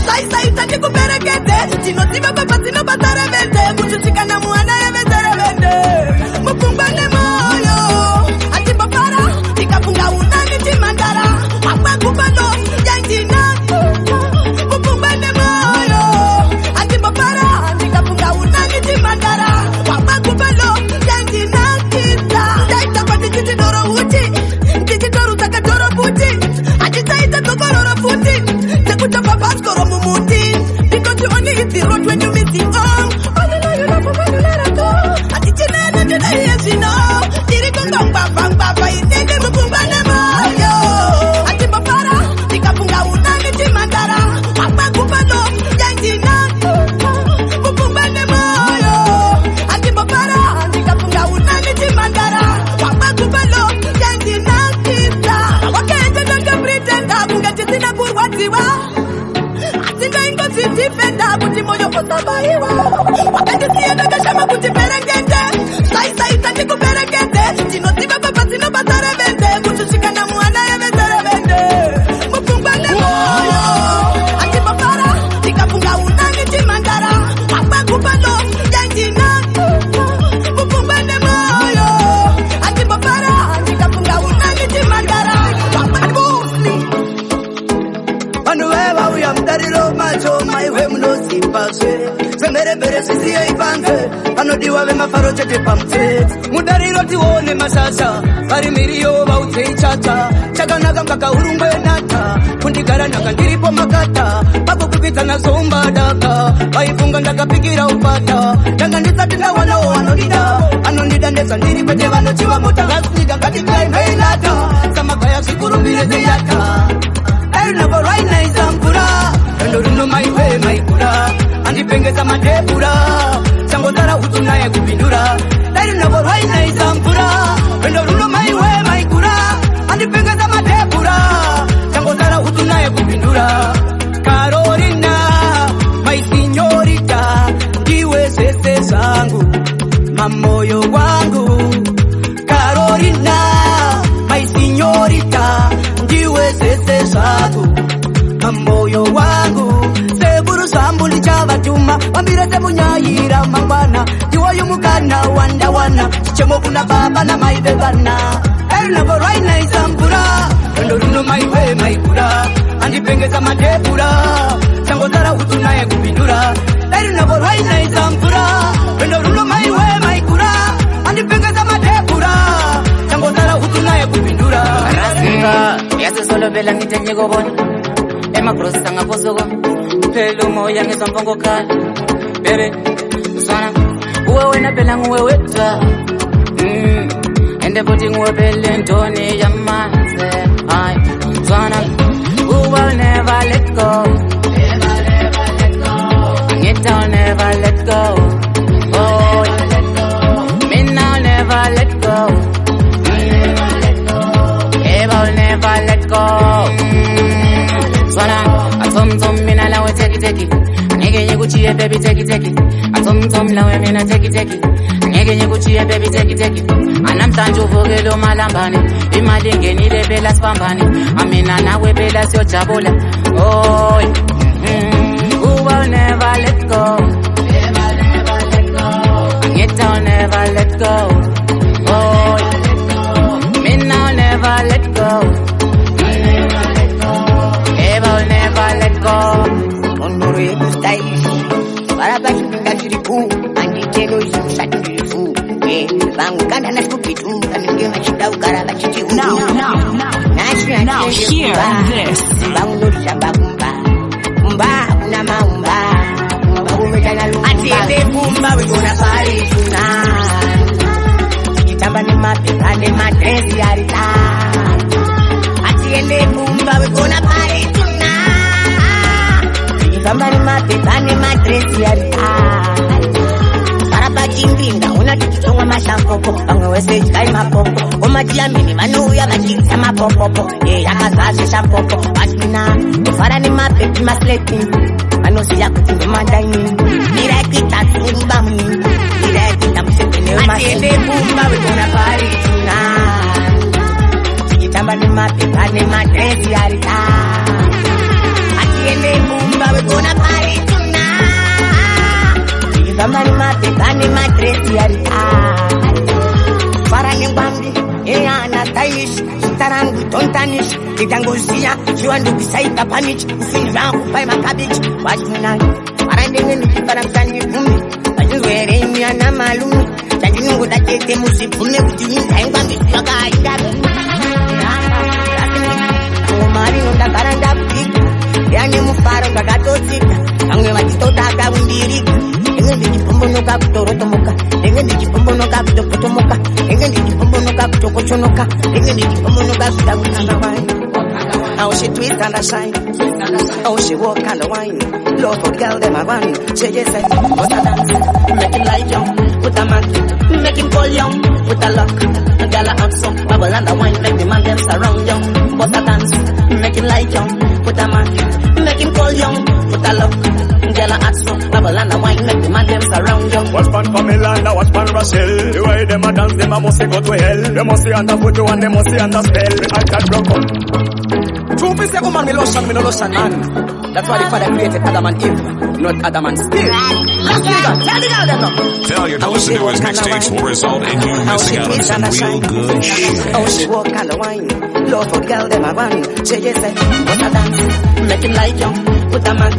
saisaita ndikuperekete tinoziva baba dzinobata revete kutisvikana muhana revete mupfungwa nemoyo atimbofara tikafunga unani timandara akwakupano yaindina mupfungwa nemoyo atimbofara tikafunga unani timandara akwakupano yaindina kisa taita kwati chitidoro uti tichitoru takadoro puti atitaita tokororo futi tekutopa baskoro mumuti because you only hit the road when you miss the arm all you know you love when you let it go atichinana tinayezvino tiri kungambambambamba inenge mupfungwa nemoyo atimbofara tikafunga unani timandara akwakupano yaindina mupfungwa nemoyo atimbofara tikafunga unani timandara akwakupano yaindina kisa wakaendelanga pretenda kunge tisina kurwadziwa ingo zitipenda kuti moyo osabaiwa wakatisienda kashama kuti perengete saisaita ndikuperekete tinoziva papa zinobatarevende kuchuchikana mwana yevezerevende mupungwane moyo andipopara tikafunga unani timangara wapakupando yanjina mupungwane moyo andipopara tikafunga unani timangara wapakupli Manu wewa uya mdarilo macho maiwe mnosipaswe Zemere sisi ipanze Anodiwa we mafaro chete pamte Mudarilo tiwone masasa Parimiriyo wa uteichata Chaganaga mkaka urungwe nata Kundigara nanga ndiripo makata Papo kupita na somba daka Waifunga ndaka pikira upata Nanga nisatina wanao Anondida nesa ndiri pete wano chiwa mota Rassnigga katika imeilata Samakaya sikuru mbire yata Never right nice and pura Endo my way my pura Andipengeza madebura Changozara utunaye kupindura Never right nice and pura Endo my way my pura Andipengeza madebura Changozara utunaye kupindura Carolina my señorita Diwe sese sangu Mamoyo wangu Carolina my señorita Diwe sese sangu Mamoyo wangu Seguru sambuli chavatuma Wambire semunyayira mangwana Diwoyu mukana wandawana Chichemo kuna baba na maibebana Elnavo raina isambura Endo runo maiwe maipura Andipengeza madebura Changozara utunaye kupindura Elnavo raina isambura Endo runo maiwe maipura Andipengeza madebura Changozara utunaye kupindura Rassnigga, yase solo bela ngitenye goboni Ema cross tanga posoko Pelo moya ngizampongo kala Bebe, swana Uwe wena bela nguwe weta Ende poti nguwe bele ntoni ya manze Ay, swana Uwe will never let go Never let go Angita will never let go Oh, Mina will never let go I'll never let go. Swana, atom mina lawe take it. Nigga you Gucci baby take it. Atom lawe mina take it. Nigga you Gucci baby take it. Anamtanju vogelo malambani. Imali ngenile bela spambani. Amina nawe bela sio chabula. Oh, who will never let go. Never let go. Angita will never let go. Oh, Mina will never let go. Never, never let go. Honorable stylish. Barabashipinga shiriku. Anditelo isu satirifu. Bangu kanda na skupitu. Kaminge machita ukaraba chichiu. Now hear this. Bangu nuri shamba kumba. Kumba, una maumba. Kumba umejana lumba. Atiende kumba, we gonna party tonight. Chitamba ni mapepa ni madresi yarita. Atiende kumba, we gonna party tonight. Chitamba ni mapepa ni madresi yarita. Parapa chinginga, una chichitonga mashampopo. Bango wese chikai mapopo. Omajia mini manu ya machita mapopo. Yakazazi shampopo. Ashmina, ufara ni mapepi masleti. Manu siya kutingo mandaini. Mira kita tumbami. Mira kita msepene umasi. Atiende kumba, we gonna party tonight. Chitamba ni mapepa ni madresi yarita. Atiende kumba, we gonna party tonight. Chitamba ni mapepa ni madresi yarita. Para ni mbambi, ana stylish. Tarangu tontanish. Kitangozia, shiwandu bisaita panic. Ufini rangu pai makabich. Watch me now. Para ndenge nikipara msani vumbi. Wajunwere imi ana malumi. Chanji nungu dachete musipune kujiwinda mbambi. Waka aidabi. Umari nunda karanda pika. Yani mufaro kagato sika. Angwe wajito taka windirika. Enge ndijipumbo nuka kutorotomoka. Enge ndijipumbo nuka kutokotomoka. Enge ndijipumbo nuka kutokochonoka. Enge ndijipumbo nuka kutakutanawai. How she twist and a shine. How she walk and a wine. Love for the girl them a run. She just say, what a dance. Make him lie down with a man. Make him call young with a lock. A girl a handsome. Bubble and a wine. Make the man them surround young. What a dance. Make him lie down with a man. Make him call young put a look. Girl a hot so, bubble and a wine, make the man them surround you. Watch pan Pamela and watch pan Rachel. The way them a dance, them a must go to hell. They must see under foot and they must see under spell. I can't broke up. True peace, say woman, me no lotion, man. That's why the Father created Adam and Eve, not Adam and Steve. Rassnigga, tell the girl them now. Failure to listen to his mixtapes will result in you missing out on some real good shit. How she walk and a wine, love for the girl them a run. She just say, what a dance, make him like you, put a man,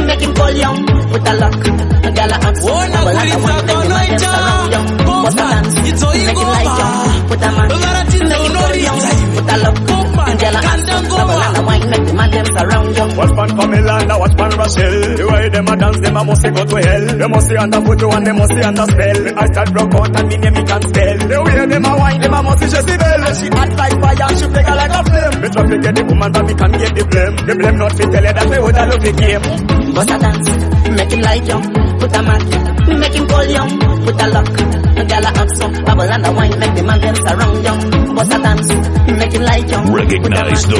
make him call you, put a lock. A girl a ask, well like a wine, make him like them surround you. What a dance, make him like you, put a man, make him call you, put a lock. A girl a ask, well like a wine, make him like them surround you. Watch pan Pamela and watch pan Rachel. The way them a dance, them a must go to hell. They must see under foot and they must see under spell. I start broke out and me name me can spell. The way them a wine, them a must see Jezebel. She hot like fire and she flicker like a flame. Me try to get the woman but me can get the blame. The blame not fit tell you that we would have loved the game. Bust a dance, make him like you, put a man, make him call you, put a lock. A girl a ask so, bubble and a wine, make the man them surround you. Bust a dance, make him like you, recognize the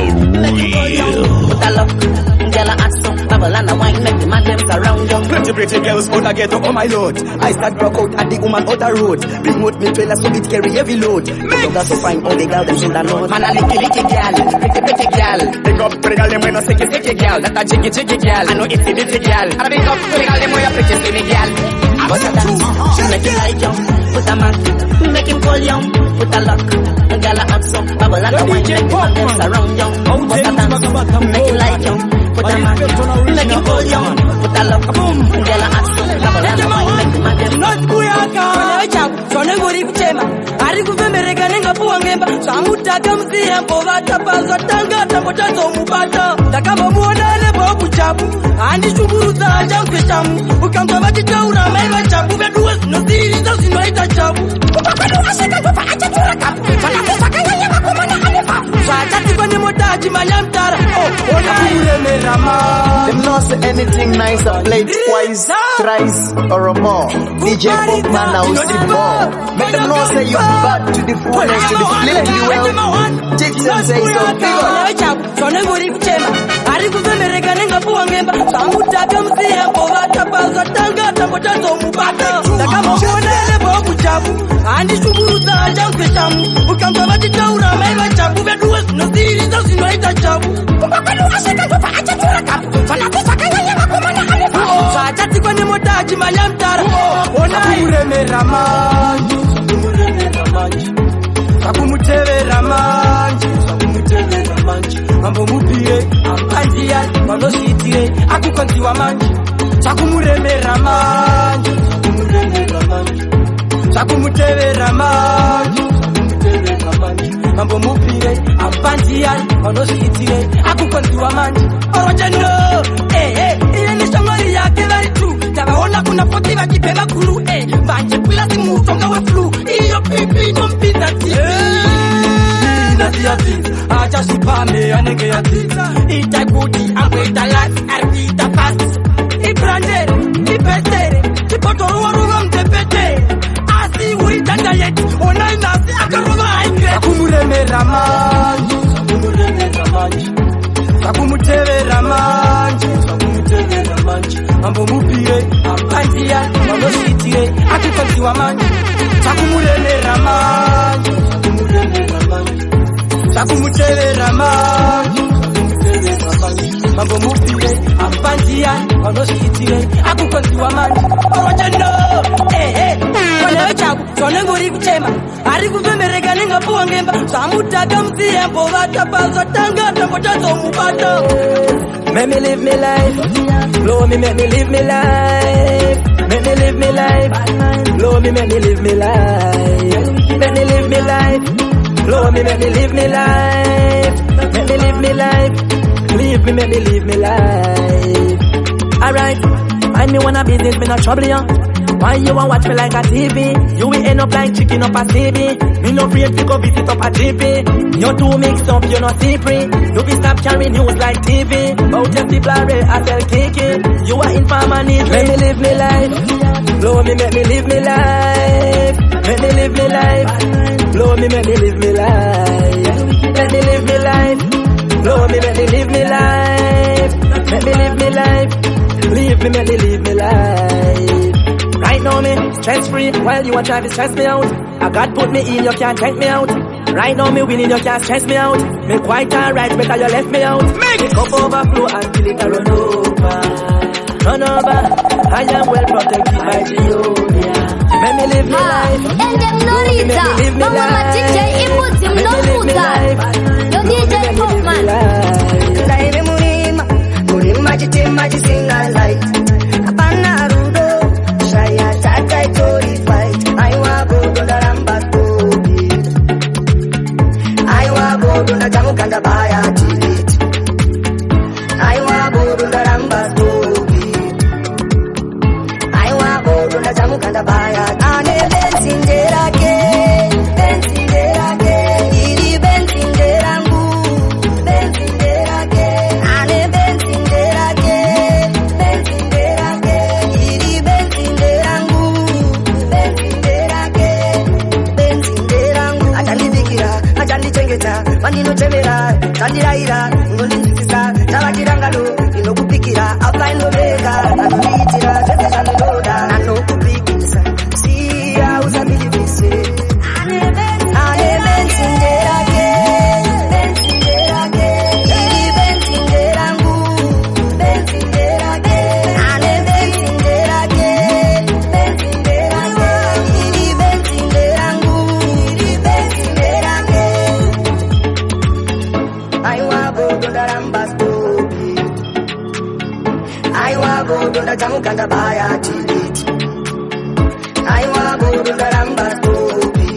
real. put a lock. Girl a ask so, bubble and a wine, make the man them surround you. Pretty girls out a ghetto, oh my lord. I start broke out at the woman out the road. Big mood me trailer so it carry heavy load. Don't got to find all the girl them shoulda know. Man a licky girl, pretty girl. Big up pretty girl them when no sicky girl. That a jiggy girl. I know it's the girl. And a big up pretty girl them when you pretty skinny girl. Bust a dance, make him like you, put a man, make him call you, put a lock. A girl a ask so, bubble and a wine, make the man them surround you. Bust a dance, make him like you, put a man, make him call you, put a lock. A girl a ask so, bubble and a wine, make the man them. Not kuyaka, sone ngori kuchema. Ari kuvembereka nenga puwangemba. Samutaka mzia mbova tapaza tanga tambotazo mubata. Takama muona lebo kuchabu. Andi chumburuza aja mkwishamu. Ukamba vachitaura maiva chabu. Veduwe zinoziriza zinoita chabu. Kupapadu washika tufa acha turakabu. Fana kusaka ya yema kumana alefa. Fatati kwenye motaji manyamtara. Oh, ona ule merama. Them not say anything nice I played twice, thrice, or more. DJ Popman now see more. Make them know say you bad to the fullest, to the flip to the well. Chicks and say so bigger. Sone ngori kuchema. Ari kuvembereka nenga puwangemba. Samutaka mzia mbova tapaza tanga tambotazo mubata. Takama muona lebo kuchabu. Andi chumburuza aja mkwishamu. Ukamba vachitaura maiva chabu. Veduwe zinoziriza zinoita chabu. Kupapadu washika tufa acha turakabu. Fana kusaka ya yema kumana alefa. Fatati kwenye motaji manyamtara. Ona kuremera manji. Sakumutevera manji. Mambo mupire, ampandia, manositire, akukantiwa manji. Sakumuremera manji. Sakumutevera manji. Mambo mupire, ampandia, manositire, akukantiwa manji. Orojano, ile ni shangori yake very true. Tabaona kuna poti wakipema kuru, banje kula simu songa we flu. Iyo pipi nompita tipi. Nasi ya tipi, acha supame anenge ya tipi. Ita kuti, amwe ita life, arki ita fast. Ibrande, ipetere, ipotoruwa ruwa mtepete. Asi uita diet, ona inasi akaruwa haike. Sakumuremera manji, sakumutevera manji. Mambo mupire, ampandia, manositire, akukantiwa manji. Sakumuremera manji. Sakumutevera manji. Mambo mupire, ampandia, manositire, akukantiwa manji. Orojano, wale chabu, sone ngori kuchema. Ari kuvembereka nenga puwangemba. Samutaka mzia mbova tapaza tanga tambotazo mubata. Make me live me life, blow me, make me live me life. Make me live me life, blow me, make me live me life. Make me live me life, blow me, make me live me life. Make me live me life, leave me, make me live me life. Alright, I me wanna business, me not trouble ya. Why you want watch me like a TV? You will end up like chicken up a CB. Me no afraid to go visit up a GP. You too mixed up, you no slippery. You be stop carrying news like TV. Bout your people are real, I tell kiki. You are in permanent. Make me live me life. Blow me, make me live me life. Make me live me life. Blow me, make me live me life. Make me live me life. Blow me, make me live me life. Make me live me life. believe me, make me live me life. Right now me stress free, while you are trying to stress me out. I God put me in, you can't take me out. Right now me winning, you can't stress me out. Me quite alright because you left me out. Make it cup overflow until it run over. Run over, I am well protected by Jehovah. Let me live my life. And them no Rita, Mama DJ Imutim no Muta. Your DJ Popman. Live Murima, Murima Chitima Chisina light. Apana Rudo, Shaya Tata Tori fight. I wabo do the Ramba Tobi. I wabo do the Jamukanda Baya Tilit. I wabo do the Ramba Tobi. I wabo do the Jamukanda Baya. Ane Bensinderake, Bensinderake, Iri Bensinderangu, Bensinderake, Ane Bensinderake, Bensinderake, Iri Bensinderangu, Bensinderake, Bensinderangu. Ajali Bikira, Ajali Chengeta, Manino Chemera, Tandiraira, Ngolinzisa, Tawakirangalo, Inokupikira, Alpine Omega, Anitira, Zezani Loda, Anokupikisa. Jamukanda baya tilit. I wabo do the Ramba Tobi.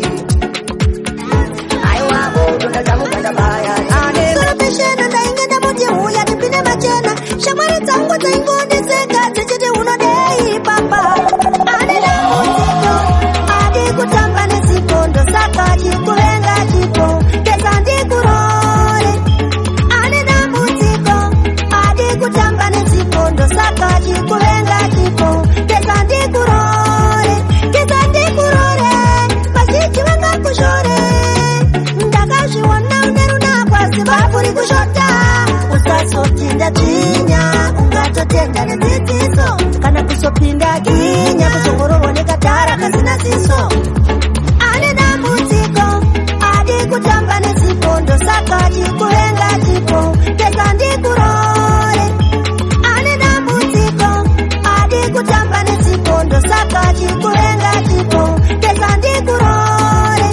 I wabo do the Jamukanda baya. Ane Peshana Danga the Mutia Huya to Pina Machana. Shamari Tango Tango de Sega, Tete Uno Day, Papa. Ane la Mutiko, Ade Kutambane Sikondo, Saka, Chikuenga Chipo, Kesandi Kurore. Ane la Mutiko, Ade Kutambane Sikondo, Saka, Chikuenga Chipo, Kesandi Kurore. Kesandi Kurore, Pasiki Wanga Kushore. Ndakashi wana uneruna kwa sibaburi kushota. Usasopinda chinya, ungatotenda netitiso. Kana kusopinda kinya, kusongoro wone katara kasina siso. Ane na mutiko, adi kutamba nesipondo. Saka chikuenga chipo, kesandi kurore. Ane na mutiko, adi kutamba nesipondo. Saka chikuenga chipo, kesandi kurore.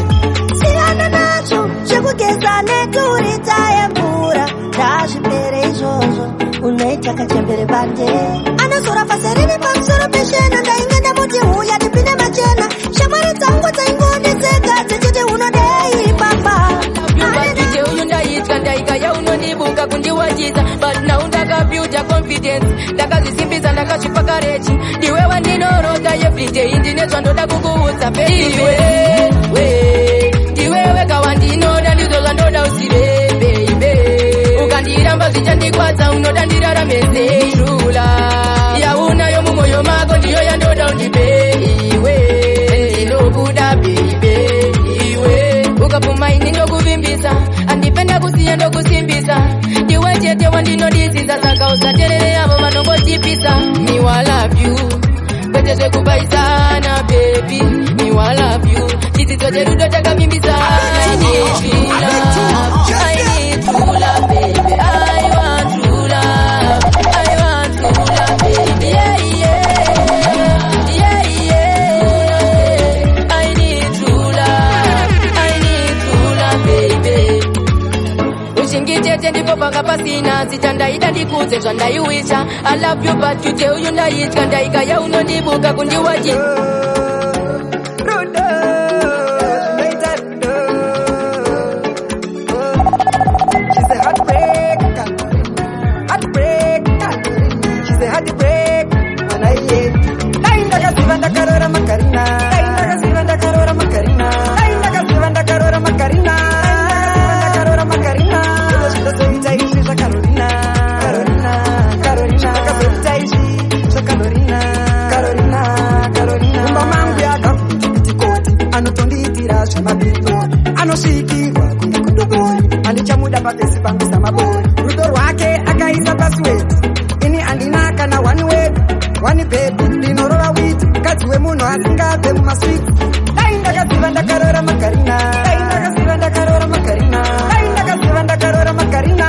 Sirana nacho, shekugeza neturita embura. Dashi pere jojo, unaita kachembere bande. Anasura faserini pamsura peshena. Ndaingenda muti huya dipine machena. Shamari tango tango niseka, tete uno dei papa. DJ uyunda itkanda ikaya unonibuka kundiwajiza. But now ndaka build your confidence. Ndaka zisimbiza ndaka chipakarechi. Diwe wandinoroga everyday. Indine zwandoda kukuuza baby. Diwe weka wandinoda ndizo zwandoda usire baby. Ukandira zichandikwadza unodandira rameze rula. Yauna yomu moyo mako ndiyo yandoda undibe iwe. Ndinokuda baby iwe. Ukapuma ini ndokuvimbisa. Andipenda kusiya ndokusimbisa. Diwe chete wandinodisiza. Saka usaterere abo manongotipisa. Me I love you. Pete sekubaisana baby. Me I love you. Chiti zote rudo taka mimbisa. I need true love. I need true love baby. I want true love. I want true love baby. Yeah, yeah. Yeah, yeah. I need true love. I need true love baby. Ushingitete ndipo panga pasina. Sichandaida ndikuze zvandaiwisha. I love you but you tell you ndaitya. Ndaikaya unondibuka kundiwaji. Anoshikirwa kunge kudobori anichamuda papesi pangu samabori rudo rwake akaisa paswedi ini andina kana one word Wani baby ndinorora witi Kazi we muno asingave mumasweet Dai ndakaziva ndakarora makarina Dai ndakaziva ndakarora makarina Dai ndakaziva ndakarora makarina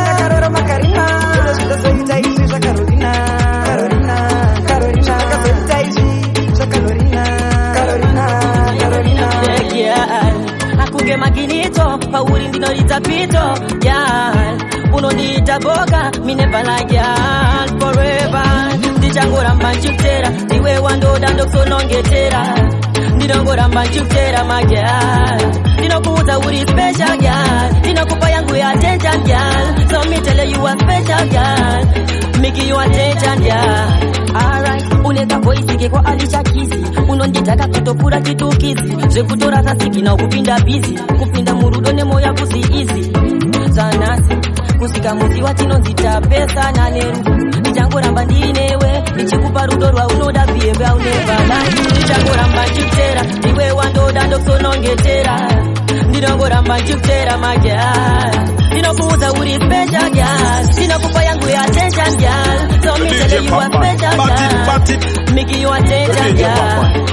Ndakarora makarina Zvozoita izvi zvakarorina Karorina Karorina Zvozoita izvi zvakarorina Karorina Karorina Akunge maginito pauri ndinoridza pito unondiita boga me never like ya forever ndichangoramba nchikutera ndiwe wandoda ndokusonongetera ndinongoramba nchikutera magya ndinokuudza uri special girl ndinokupa yangu ya attention girl so me tell you are special girl make you attention girl alright uneka voice ke kwa alichakisi unonditaka kutopura chitukizi zvekutora sasiki na kupinda busy kupinda murudo nemoya kusi easy zanasi kusika muzi watinonzita pesa na neru ndichangoramba ndinewe ndichikupa rudo rwaunoda behave aunevana ndichangoramba nchikutera ndiwe wandoda ndokusonongetera ndinongoramba nchikutera magya ndinokuudza uri special girl ndinokupa yangu ya attention girl so me tell you are special girl make you attention girl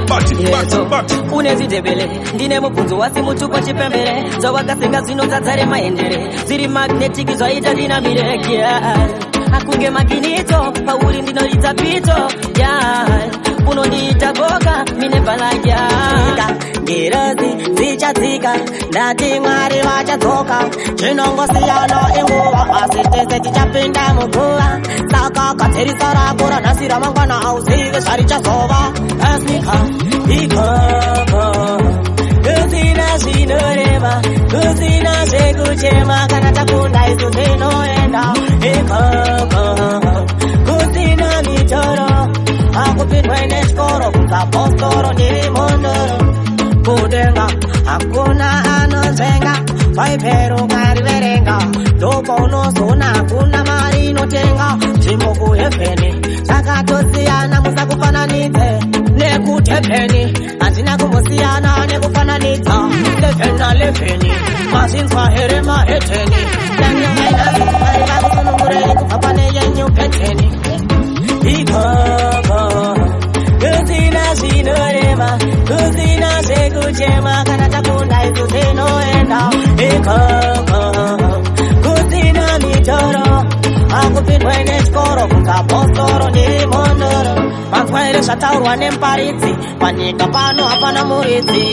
unezvidebele ndine mubvunzo wasi mutupa chipembere zvawakasenga zvinozadzare maendere zviri magnetic zvaita dinamire girl akunge maginito pauri ndinoridza pito girl unondiita boga me never like ya ngerozi dzichadzika ndati mwari vachadzoka chinongosiyana inguva asi tese tichapinda muguva saka gadzirisa rako ranhasi ramangwana auzive zvarichazova asnika ikoko kusina zvinoreva kusina zvekuchema kana takunda isu zvinoenda ikoko kusina mitoro akupindwe nechikoro kuzapostoro ndiri mondoro kudenga hakuna anonzvenga vaiperuka riverenga ndoko unozona hakuna mari inotenga zvimo kuhevheni zvakatosiyana musakufananidze nekutepeni handina kumbosiyana nekufananidza 11 na 11 mazvinzwa here maheteni danyainazimari vakusunungurei kubva pane yenyu peteni ikoko kusina zvinoreva kusina zvekuchema kana takunda isu zvinoenda ikoko kusina mitoro akupindwe nechikoro kuzapostoro ndiri mondoro manzwa here zvataurwa nemuparidzi panyika pano hapana muridzi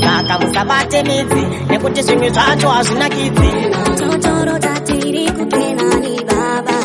saka musabate midzi nekuti zvimwe zvacho hazvinakidzi totoro tatiri kukenani baba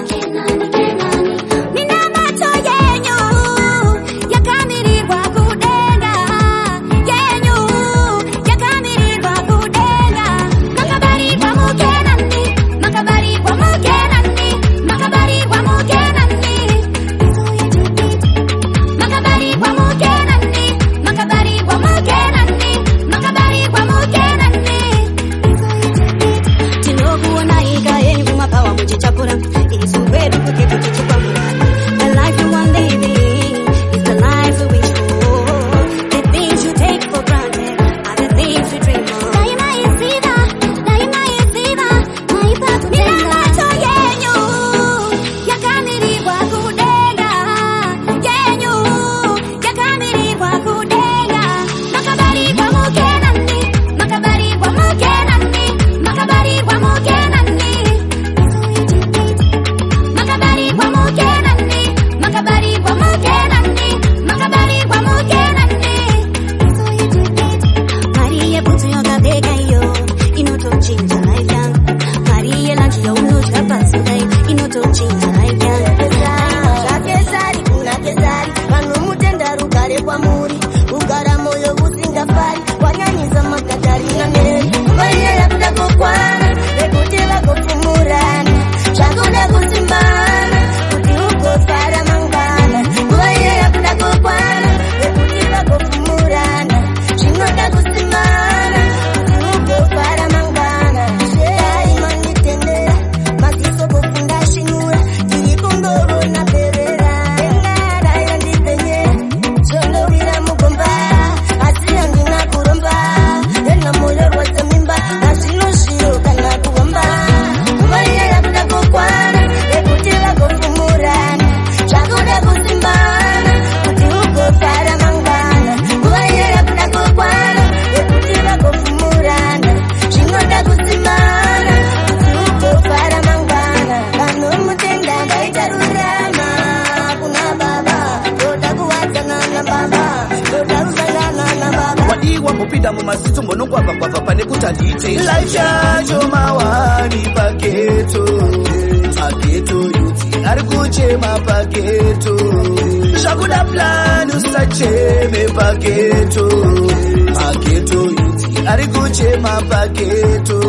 kupinda mumasitu monongwavagwavha pane kuti handiite life yacho mawani pageto yuti ari kuchema pageto zvakuda plan usacheme pageto yuti ari kuchema pageto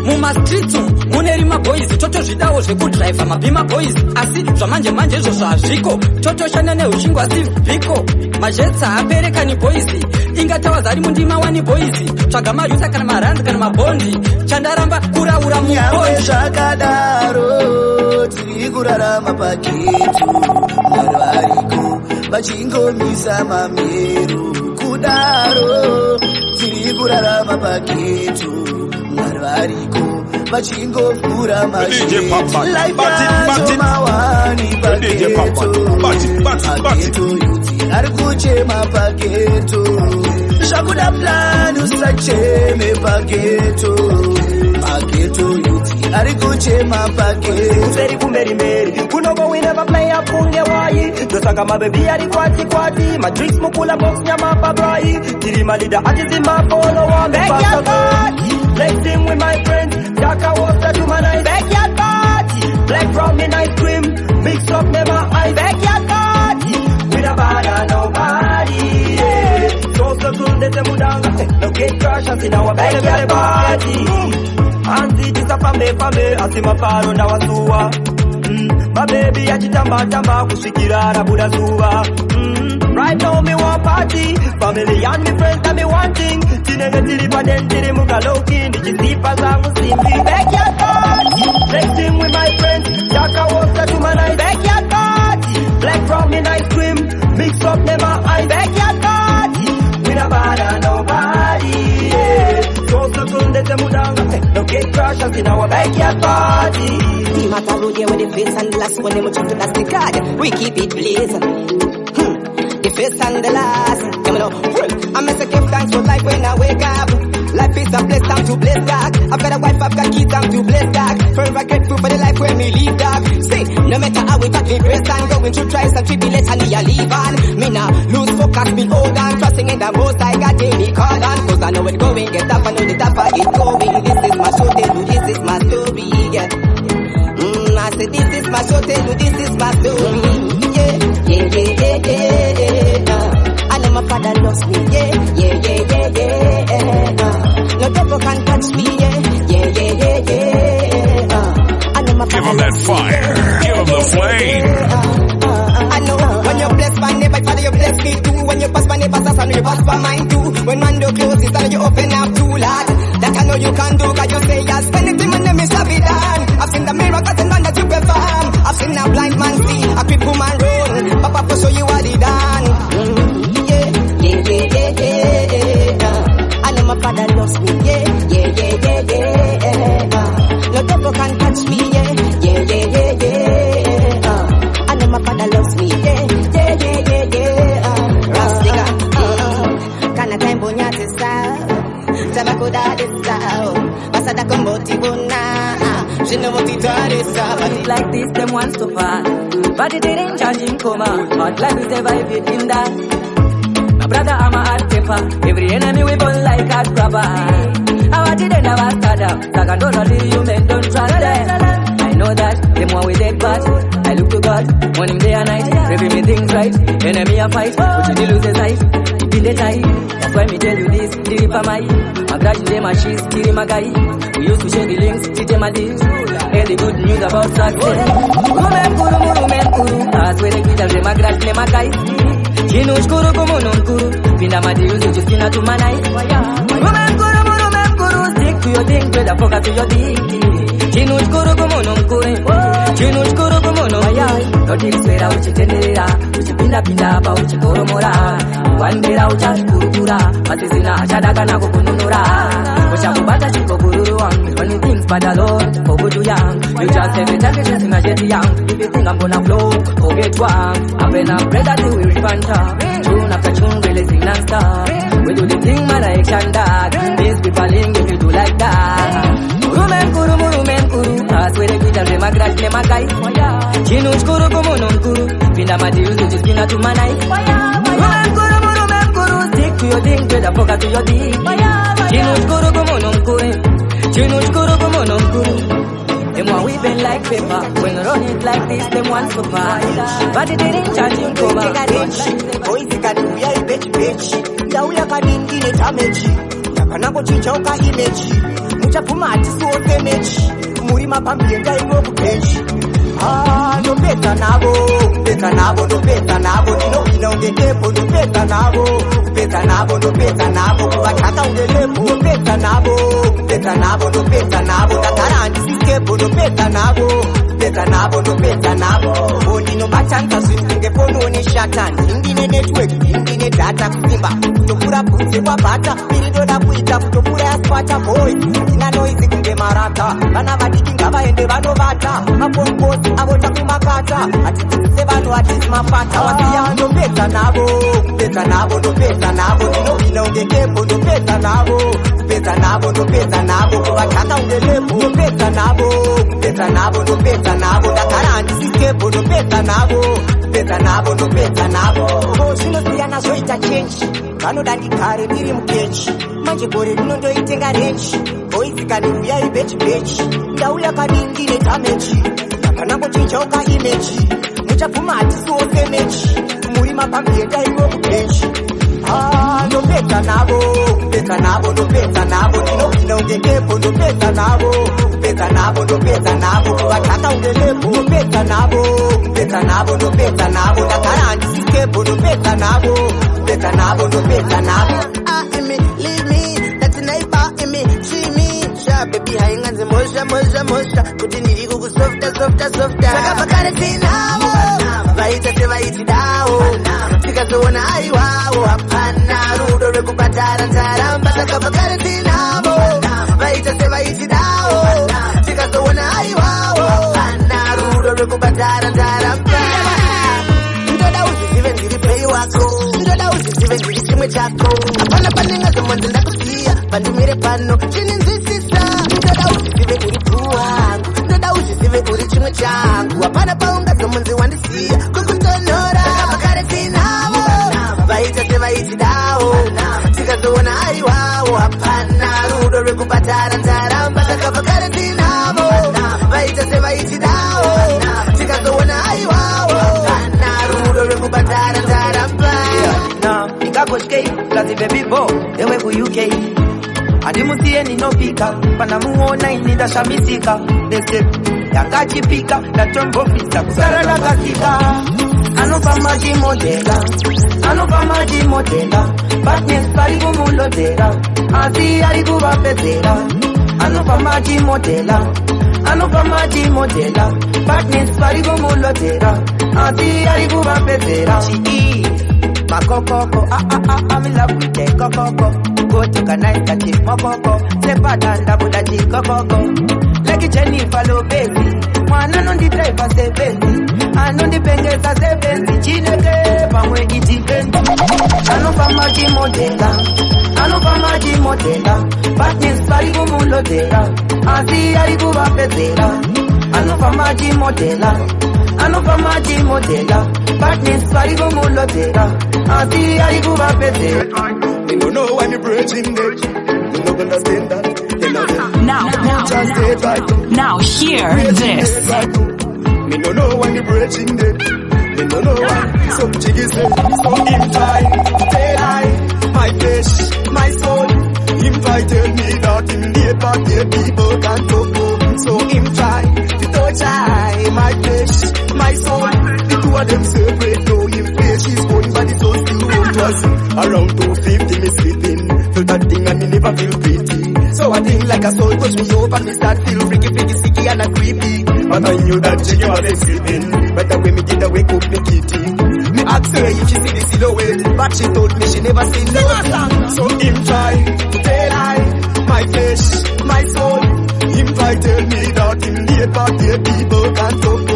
mumastreets muneri maboys totozvidawo zvekudriva mabhima boys asi zvamanje manje izvo zvazviko totoshanda neushingwa sivhiko mazhetsa haperekani boys ingatawa zari mundima wani boys tsvaga marusa kana maranzi kana mabondi chandaramba kuraura mubondi zvakadaro tiri kurarama pageto mwari variko vachingomisa mamheru kudaro tiri kurarama pageto mwari variko vachingofura mashilife mawani pageto yuti ari kuchema pageto zvakuda plan usacheme pageto yuti ari kuchema pageto mberi kumberi mberi kunogo we never play a punge wai dosaka mabebi ari kwati madrinks mukula box nyama pabai tiri malida atizima polo wa mbeka flexing with my friends Daka water to my night backyard party black rum and ice cream mix up never ice backyard party with a bada nobody yeah. So good that mudanga no get crashers in our backyard party Anzi disapame asima paro na wasua my baby achitamba kushikira na buda zuwa right now me want party family and me friends that me wanting tinenge tilipa dentiri mugaloki ndichisipa zangu simbi backyard party flexing with my friends Daka water to my night backyard party black rum and ice cream mix up never ice backyard party with a bada nobody yeah. So good that mudanga no get crashers in our backyard party team at a road here with the face and the last one them to that's the card we keep it blazing the face and the last I must give thanks for life when I wake up. Life is a place, time to blaze back. I've got a wife, I've got kids, time to blaze back. Forever grateful for the life where me live back. Say, no matter how we got me grace and going through trials and tribulations, me a leave on. Me now lose focus, me hold on. Trusting in the most I got me call on. Cause I know it's going, get up, I know the tougher it's going. This is my show, tell you this is my story, yeah. I said this is my show, tell you this is my story, yeah. I know my father loves me, yeah. No devil can touch me, yeah. I know my Give him that fire. Give him the flame. I know when you bless my neighbor, Father, you bless me too. When you pass my neighbor's house, I know you pass by mine too. When man door closes, I know you open up too, Lord. That I know you can do, cause you say yes. Anything my name is shall be done. I've seen the miracles and none that you perform. I've seen a blind man see, a crippled man roll. Papa will show you what he done. I know my father loves me, yeah. No devil can touch me, yeah. I know my father loves me, yeah. Rassnigga, kana time bonya testa, tabako da testa, basada komboti bona, she know what it is. Like this, them wants to pass, but it ain't changing coma. Hot life is the vibe in that. Brother, I'm a hot temper. Every enemy we burn like a grabber. I did it never start up. Second don't only you men don't trust them. I know that, them one with dead but I look to God, morning, day and night. Every me things right, enemy a fight. But you still lose the sight, you feel the tie. That's why me tell you this, the rip of my grudge them a she's killing my guy. We used to share the links, teach them a this. Hear the good news about success. Kuru. That's where they quit them a grudge them a guy. Chinu shkuru kumunumkuru Pinda madiuzi justina tumanai Rumemkuru Stick to your thing, pay the focus to your thing Chinu shkuru kumunumkuru Notiriswera uchitenderera Uchipinda hapa uchikoromora Wandera uchashikurukura Masizina achadaka na kukununura Uchakubata chikokururuwa Only things but alone for good to young You just say me take it singa sheti young If you think I'm gonna flow, forget one I've been a bread until we repent Tune after tune, releasing non-stop We do the thing, man, I action dog These people if you do like that Rumemkuru That's where they quit and them a grudge, them a guy Chinu shkuru kumunumkuru Pinda madiuzi, just pinda tumanai Rumemkuru Stick to your ding, to the pocket to your ding. Chinushkuru kumunumkuri, chinushkuru kumunumkuri. Them want we been like paper. When you run it like this, them want to fight. But it didn't charge you come out. Boy, you can do ya bitch. Ya uya kadingi ne tamechi. Yakana ko chichoka image. Mucha pumati so damage. Muri mapambi enda iwo kupeji. Ah, no better nabo, no better nabo. Nino ungetepo, no better nabo. Better nabo, no better nabo. Kubataka ungelepo, no better nabo. Better nabo, no better nabo. Dakarandi sikepo, no better nabo. Better nabo, no better nabo. Oni no batanta swinge pono ni shatan. Ingine network, ingine data kusimba. Kutopura punze kwa bata. Pirido da kuita, kutopura aspata boy. Ina noise kunge marata. Bana badiki ngaba ende bano bata. Mapomposi abota kumakata. Atitise bano atismafata. Wasiya no better nabo. Better nabo, no better nabo. Nino ungekepo, no better nabo. Better nabo, no better nabo. Kubataka ungelepo, no better nabo. Better nabo, no better nabo. Dakarandi sikepo, no better nabo. Better nabo, no better nabo. Oh, sino siyana zoita change. Kano dandi kare biri mkechi. Manje bore nundo itenga rechi. Boy zikani uya ibechi. Ndauya kadingi ne tamechi. Yakanako chichoka imechi. Mucha pumati suo semechi. Muri mapambi enda iwo kupechi. Ah, no better nabo. Better nabo, no better nabo. Nino ungekepo, no better nabo. Better nabo, no better nabo. Kubataka ungelepo, no better nabo. Better nabo, no better nabo. Dakarandi sikepo, no better nabo. Better nabo, no better nabo. Leave me, that's a neighbor in me, see me. Sharp baby, hang on the moisture. Kuti niri kuku softa. Saka pakare sinamo, vaita se vaiti dao. Tika zuona ai wao, hapana. Rudo reku patara taramba. Saka pakare sinamo, vaita se vaiti dao. Tika zuona ai wao, hapana. Rudo reku patara taramba. Ndoda usizive ndiri pay wako. Ndoda usizive ndiri chimwe chako. Apana panenga zomonzi ndakusiya. Pandimire pano, chini nzisisa. Ndoda usizive uri puwangu. Ndoda usizive uri chimwe changu. Apana paunga zomonzi wandisiya. Kukutonora, pakare sinavo. Vaita se vaiti dao. Tikazoona ai wao. Apana, rudo rekupatara ntaramba. Saka pakare sinavo. Vaita se vaiti dao. Tikazoona ai wao. Apana, rudo rekupatara ntaramba. Nikakoshkei, plazi baby bo, ewe ku UK. Adimusie ninopika, panamuona inida shamisika. Dese, yakachipika, na chombo pisa, kusara na kasika. Anupa maji modela, Batnes parigu mulodera, Azi arigu vapezera. Anupa maji modela, Batnes parigu mulodera, Azi arigu vapezera. Makokoko, I'm in love with the kokoko. Go to Kanai, catch it, mokoko. Sepatanda, Buddha, kokoko. Like a Jennifer, lo baby. One on the driver, say baby. And on the pengas, say baby. Chineke, Pamwe, iti baby. Anupa maji modela. Batnis, parigu mulodera. Azi, arigu vapezera. Anupa maji modela. Batnis, parigu mulodera. Azi, arigu vapezera. Me no know why me breaking it. Me no understand that. Now hear this. Me no know why me breaking it. Me no know why. So jiggy say, so him try to tell I my flesh, my soul. Him try tell me that him late but the people can't talk. So him try to touch I my flesh, my soul. The two of them separate. No him flesh is going but it's all still won't trust. Around 250 me sleeping. Feel that thing and me never feel pretty. So I think like a soul push me up and me start feel freaky, sicky and a creepy. But I knew that she was sleeping. But the way me get the wake up me kitty. Me ask her if she see the silhouette, but she told me she never seen nothing. So him try to tell I my flesh, my soul. Him try tell me that him late but the people can't talk.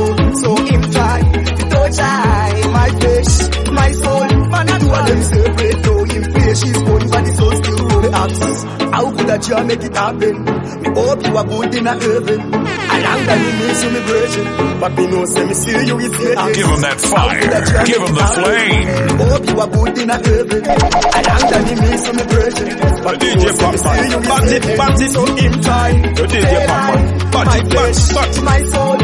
So him try to touch I my flesh, my soul. Man, I do all them separate. Though him flesh is born but the soul still roll the axis. How could that you make it happen? Me hope you are good in a heaven. I long time me miss you, me virgin. But me know say me see you is here. Give him that fire. Give him the flame. Hope you are good in a heaven. A long time me miss you, me virgin. But me know say me see you is here. So him try to tell my flesh, my soul.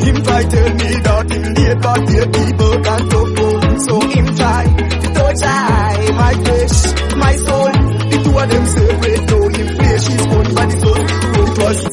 Him try tell me that him dead, but dead people can't talk. So him try to touch my flesh, my soul. The two of them separate, no him flesh is one body soul. Cause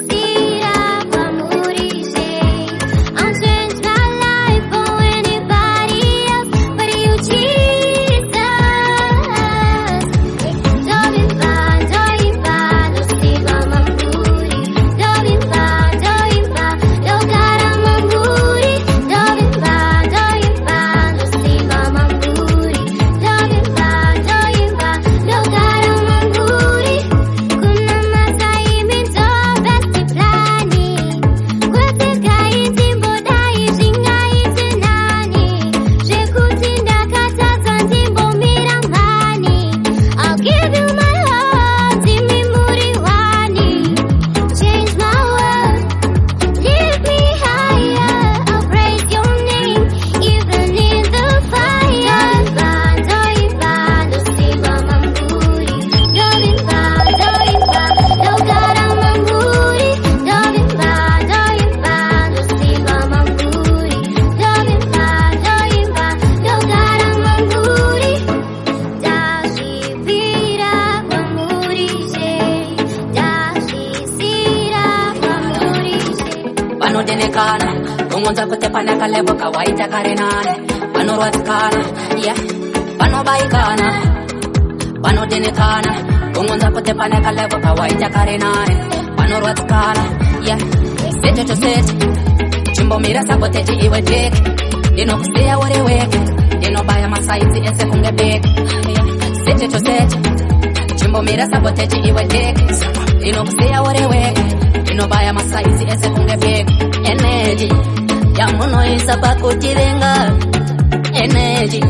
energy,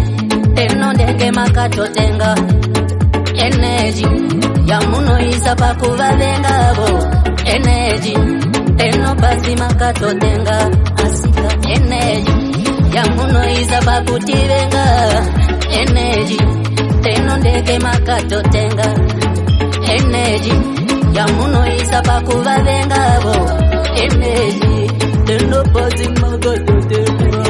teno ndege makatotenga. Energy, ya muno isa pakuvalenga bo. Energy, teno basi makatotenga. Asika energy, ya muno isa pakutivenga. Energy, teno ndege makatotenga. Energy, ya muno isa pakuvalenga bo. Energy, teno basi makatotenga.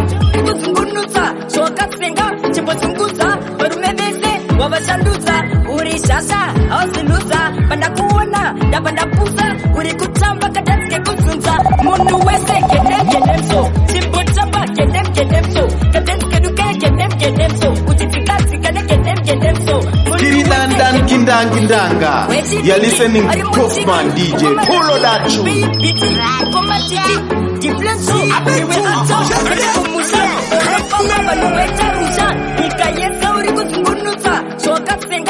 Kuzungunuza, shoka senga, chipozunguza, barumebese, wabashanduza, uri shasha, ausiluza, banda kuona, da banda puza, uri kutamba kadanske kuzunza, munu wese, gedem so, chimbotamba, gedem so, kadanske duke, gedem so, uchifikasi kane, gedem so. Kiridandan kindanga. You're listening to Popman DJ. Follow that tune.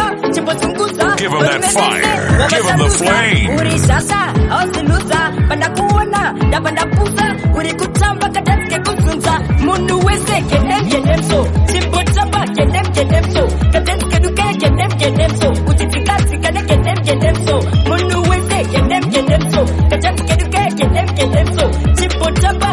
Give him that fire. Give him the flame. Uri shasha, ausiluza, banda kuona, da banda puza, uri kutamba kadanske kuzunza, munu wese, gedem so, chimbotamba, gedem so, kadanske duke, gedem so, uchifikasi kane, gedem so, munu wese, gedem so, kadanske duke, gedem so, chimbotamba,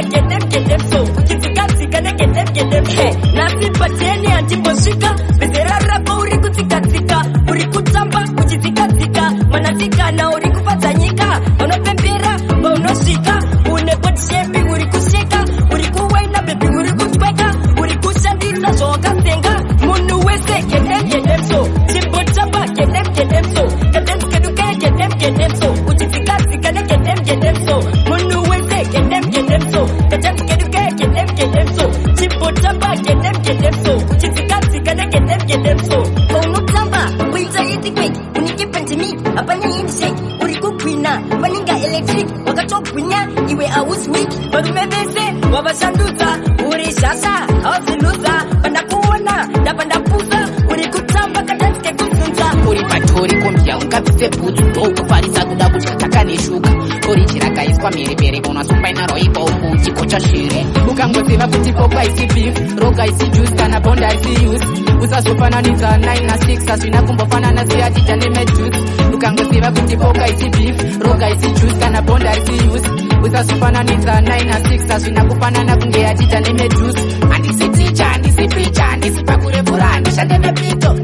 gedem so, uchifikasi kane, gedem so, nasi pateni antiposhika, bezera rapa uri kutikatika, uri kutamba, uchifikasika, manatika na uri kupatanyika, unapembera, unoshika, unepotshepi, uri kushika, uri kuwena, baby, uri kusweka, uri kushandiza, shoka senga, munu wese, gedem so, chimbotamba, gedem so, kadanske duke, gedem so, uchifikasi kane, gedem so, munu wese, gedem so, kadanske duke, gedem so, chimbotamba, gedem so, uchifikasi kane, gedem so, unutamba, wita itikwe, unikipentimi, apanya inshe, uri kukwina, maninga electric, wakatokwinya, iwe awuswik, barumebese, wabashanduza, uri shasha, ausiluza, banda kuona, da banda puza, uri kutamba kadanske kuzunza, uri patori kumbia unkapise putu, toku farisa kuda kuchikataka neshuka, uri chirakaisa kwa miripiri kuna sumba inaroipo huku chiko cha shire ukangoziva kuti popa isi beef roga isi juice kana bonda isi use usasopana ni za 9 na 6 asina kumbofana na siya tita nime juice ukangoziva kuti popa isi beef roga isi juice kana bonda isi use usasopana ni za 9 na 6 asina kupana na kungea tita nime juice andisi teacher andisi preacher andisi pakure burani shande mepito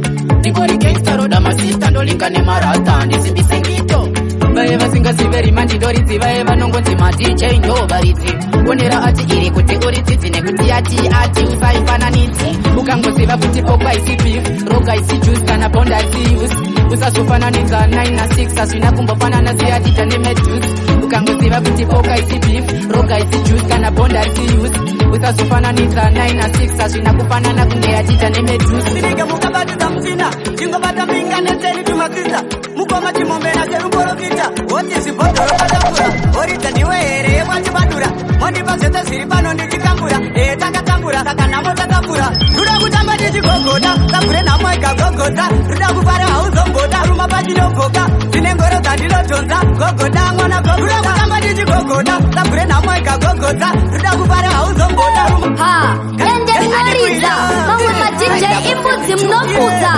Nikori gangsta roda masista ndolingane marata ndisibisengito Vaeva singasiveri mandidorizi vaeva nongonzi ma DJ ndo varizi Konera ati iri kuti urititi nekuti ati usaifananiti Ukangoziva kuti popa isi beef roga isi juice kana bonda isi use Usasofananiza 9 na 6 asina kumbofanana siyatita neme juice Ukangoziva kuti popa isi beef roga isi juice kana bonda isi use Usasofananiza 9 na 6 asina kufanana kungeyatita neme juice Sinike mukabatiza mchina Chingobata minga neteli tumakisa Mukoma chimombena serungoro vita Oti sibotoro patambura Orita niwere wachibadura Mondi pasete siripano ndichikambura Takatambura takanamo takambura Ruda kutamba ndichigogoda Sabure namoika gogoda Ruda kupara hauzomboda Ruma pachinofoka Sinengoro zandilotonza Gogoda ngona gogoda Ruda kutamba ndichigogoda Sabure namoika gogoda Ruda kupara hauzomboda Ha, ende Florida Mawe ma DJ imbuzi mnokuza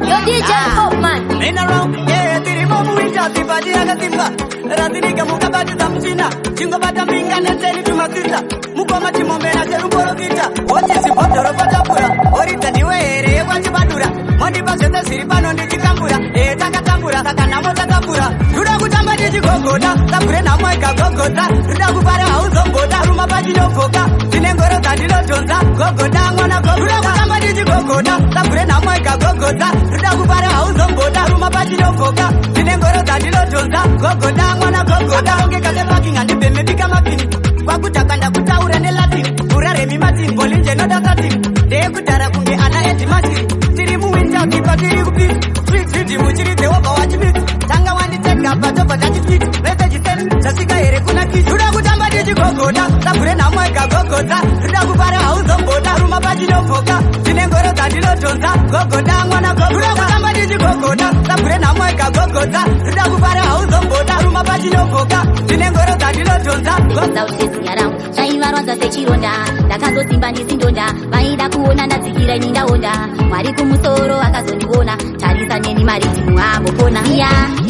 Yo DJ Popman In a round, yeah, tirimamu ija Sipati aga simba Rassnigga mukabatiza mchina Chingobata minga neteli tumakisa Mukoma chimombena serumboro vita Oti sibotoro patambura Orita niwere wachibadura Mondi pasete siripano ndichikambura Takatambura takanamo takambura Ruda kutamba ndichigogoda Sabure namoika gogoda Ruda kupara hauzomboda Ruma pachinofoka Sinengoro zandilotonza Gogoda ngona gogoda Ruda kutamba ndichigogoda Sabure namoika gogoda Ruda kupara hauzomboda Ruma pachinofoka Sinengoro zandilotonza Gogoda ngona gogoda Onge kase fucking andibeme bika mapini Kwakutakanda kutaura nelatini Uraremi matini Bolinje noda satini Deye kudara kunge ana eti matini Tiri muwinja kipa tiri kupisi Street Riddim chiri tewopa wachimiti Tanga wandi teka patopa tachifiti Message send Sasika ere kuna kisi Ruda kutamba ndichigogoda Sabure namoika gogoda Ruda kupara hauzomboda Ruma pachinofoka Sinengoro zandilotonza Gogoda ngona gogoda Ruda kutamba ndichigogoda Sabure namoika gogoda Ruda kupara hauzomboda Ruma pachinofoka Sinengoro zandilotonza Gogoda usesi around Shaivarwanza sechironda Ndakazosimba ndisindonda Vaida kuona ndadzikira ini ndaonda Mwari kumusoro akazondiona Tarisa neni mariti muhambo pona Siya,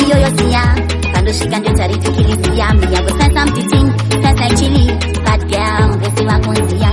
iyoyo siya Kandoshika ndio tariti kilisiya Miya go say something That's actually bad girl Vesi wakonziya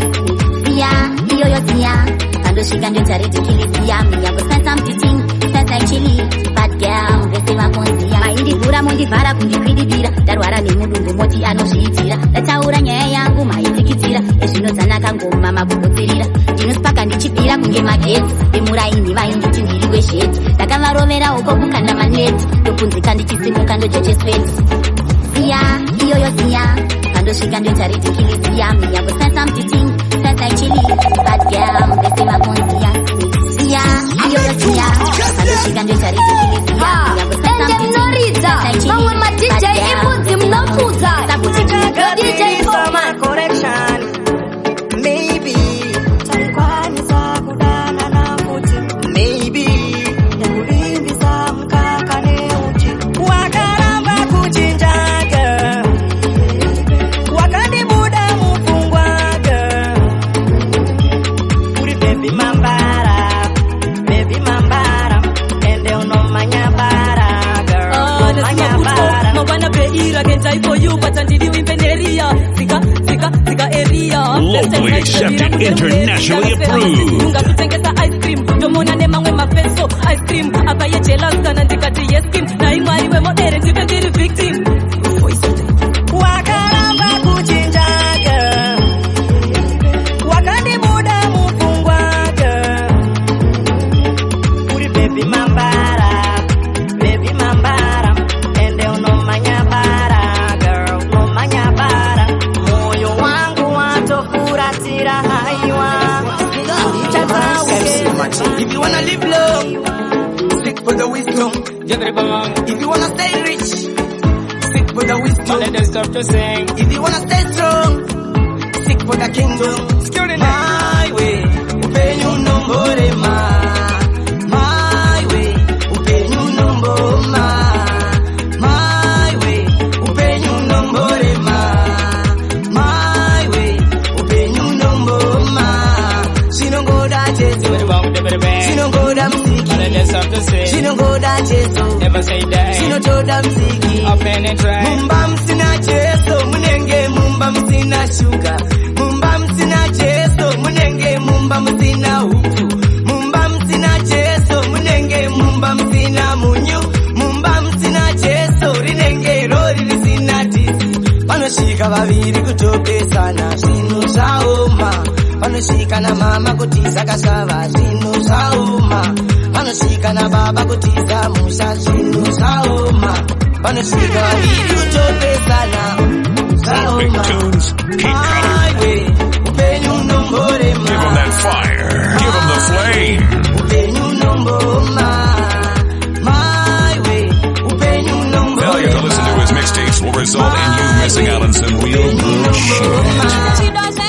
Siya, iyoyo siya Kandoshika ndio tariti kilisiya Miya go say something That's actually bad girl Vesi wakonziya Maindi pura mundi para kundikwidibira Darwara ni mudungu moti anoshiitira Ndachaura nyaya yangu maitikitira Ezvinozanaka ngoma makubutsirira Ndinospaka ndichipira kunge magetsi Emuraini vainditi ndiriwe sheti Ndakavarovera uko kukanda maneti Ndopunzika ndichisimuka ndojeche sweti Siya, iyoyo siya Kandosvika ndotariti kilisiya Miya go say something That's actually bad girl Vese vakonziya Siya, iyoyo siya Kandosvika ndotariti kilisiya Miya go say something That's actually bad girl DJ Popman correction Maybe Talikwanisa kudana na futi Maybe Yakulimbisa mkaka neuchi Wakaramba kuchinjaga Wakandibuda mufungwaga Uri baby mambara Ende unomanya bara girl Unomanya bara Mwana beira can die for you but until you area locally accepted, internationally approved. Ungatutengesa ice cream domona nemamwe mafenso ice cream abaye jealous kana ndikati yes cream na imwari wemodere ndive ndiri victim Wakaramba kuchinjaga Wakandibuda mufungwaga Uri baby mambara Ende unomanya bara girl unomanya bara Moyo wangu watofuratira haiwa If you wanna live long, seek for the wisdom. If you wanna stay rich, seek for the wisdom. Let them stop to sing. If you wanna stay strong, seek for the kingdom. My way, upenyu nombore my way, upenyu nombore my way, upenyu nombore Inongoda Jesu. Never say die. Chinotoda mziki. Up and try. Mumba msina Jesu. Munenge mumba msina sugar. Mumba msina Jesu. Munenge mumba msina ufu. Mumba msina Jesu. Munenge mumba msina munyu. Mumba msina Jesu. Rinenge rori risina tisi. Panoshika vaviri kutoke sana. Shinu sauma. Panoshika na mama kutiza kasava. Shinu sauma. Panoshika na baba kutiza musha. Shinu sauma. Panoshika vaviri kutoke sana. Big tunes, keep coming. Give them that fire. Give them the flame. Failure to listen to his mixtapes will result in you missing out on some real good shit.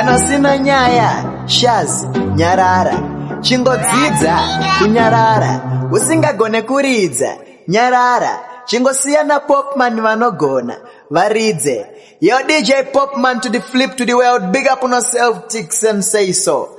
Kana sina nyaya, shazi, nyarara. Chingodzidza, kunyarara. Usingagone kuridza, nyarara. Chingosiyana Popman vanogona, varidze. Yo DJ Popman to the flip to the world. Big up on yourself, ticks and say so.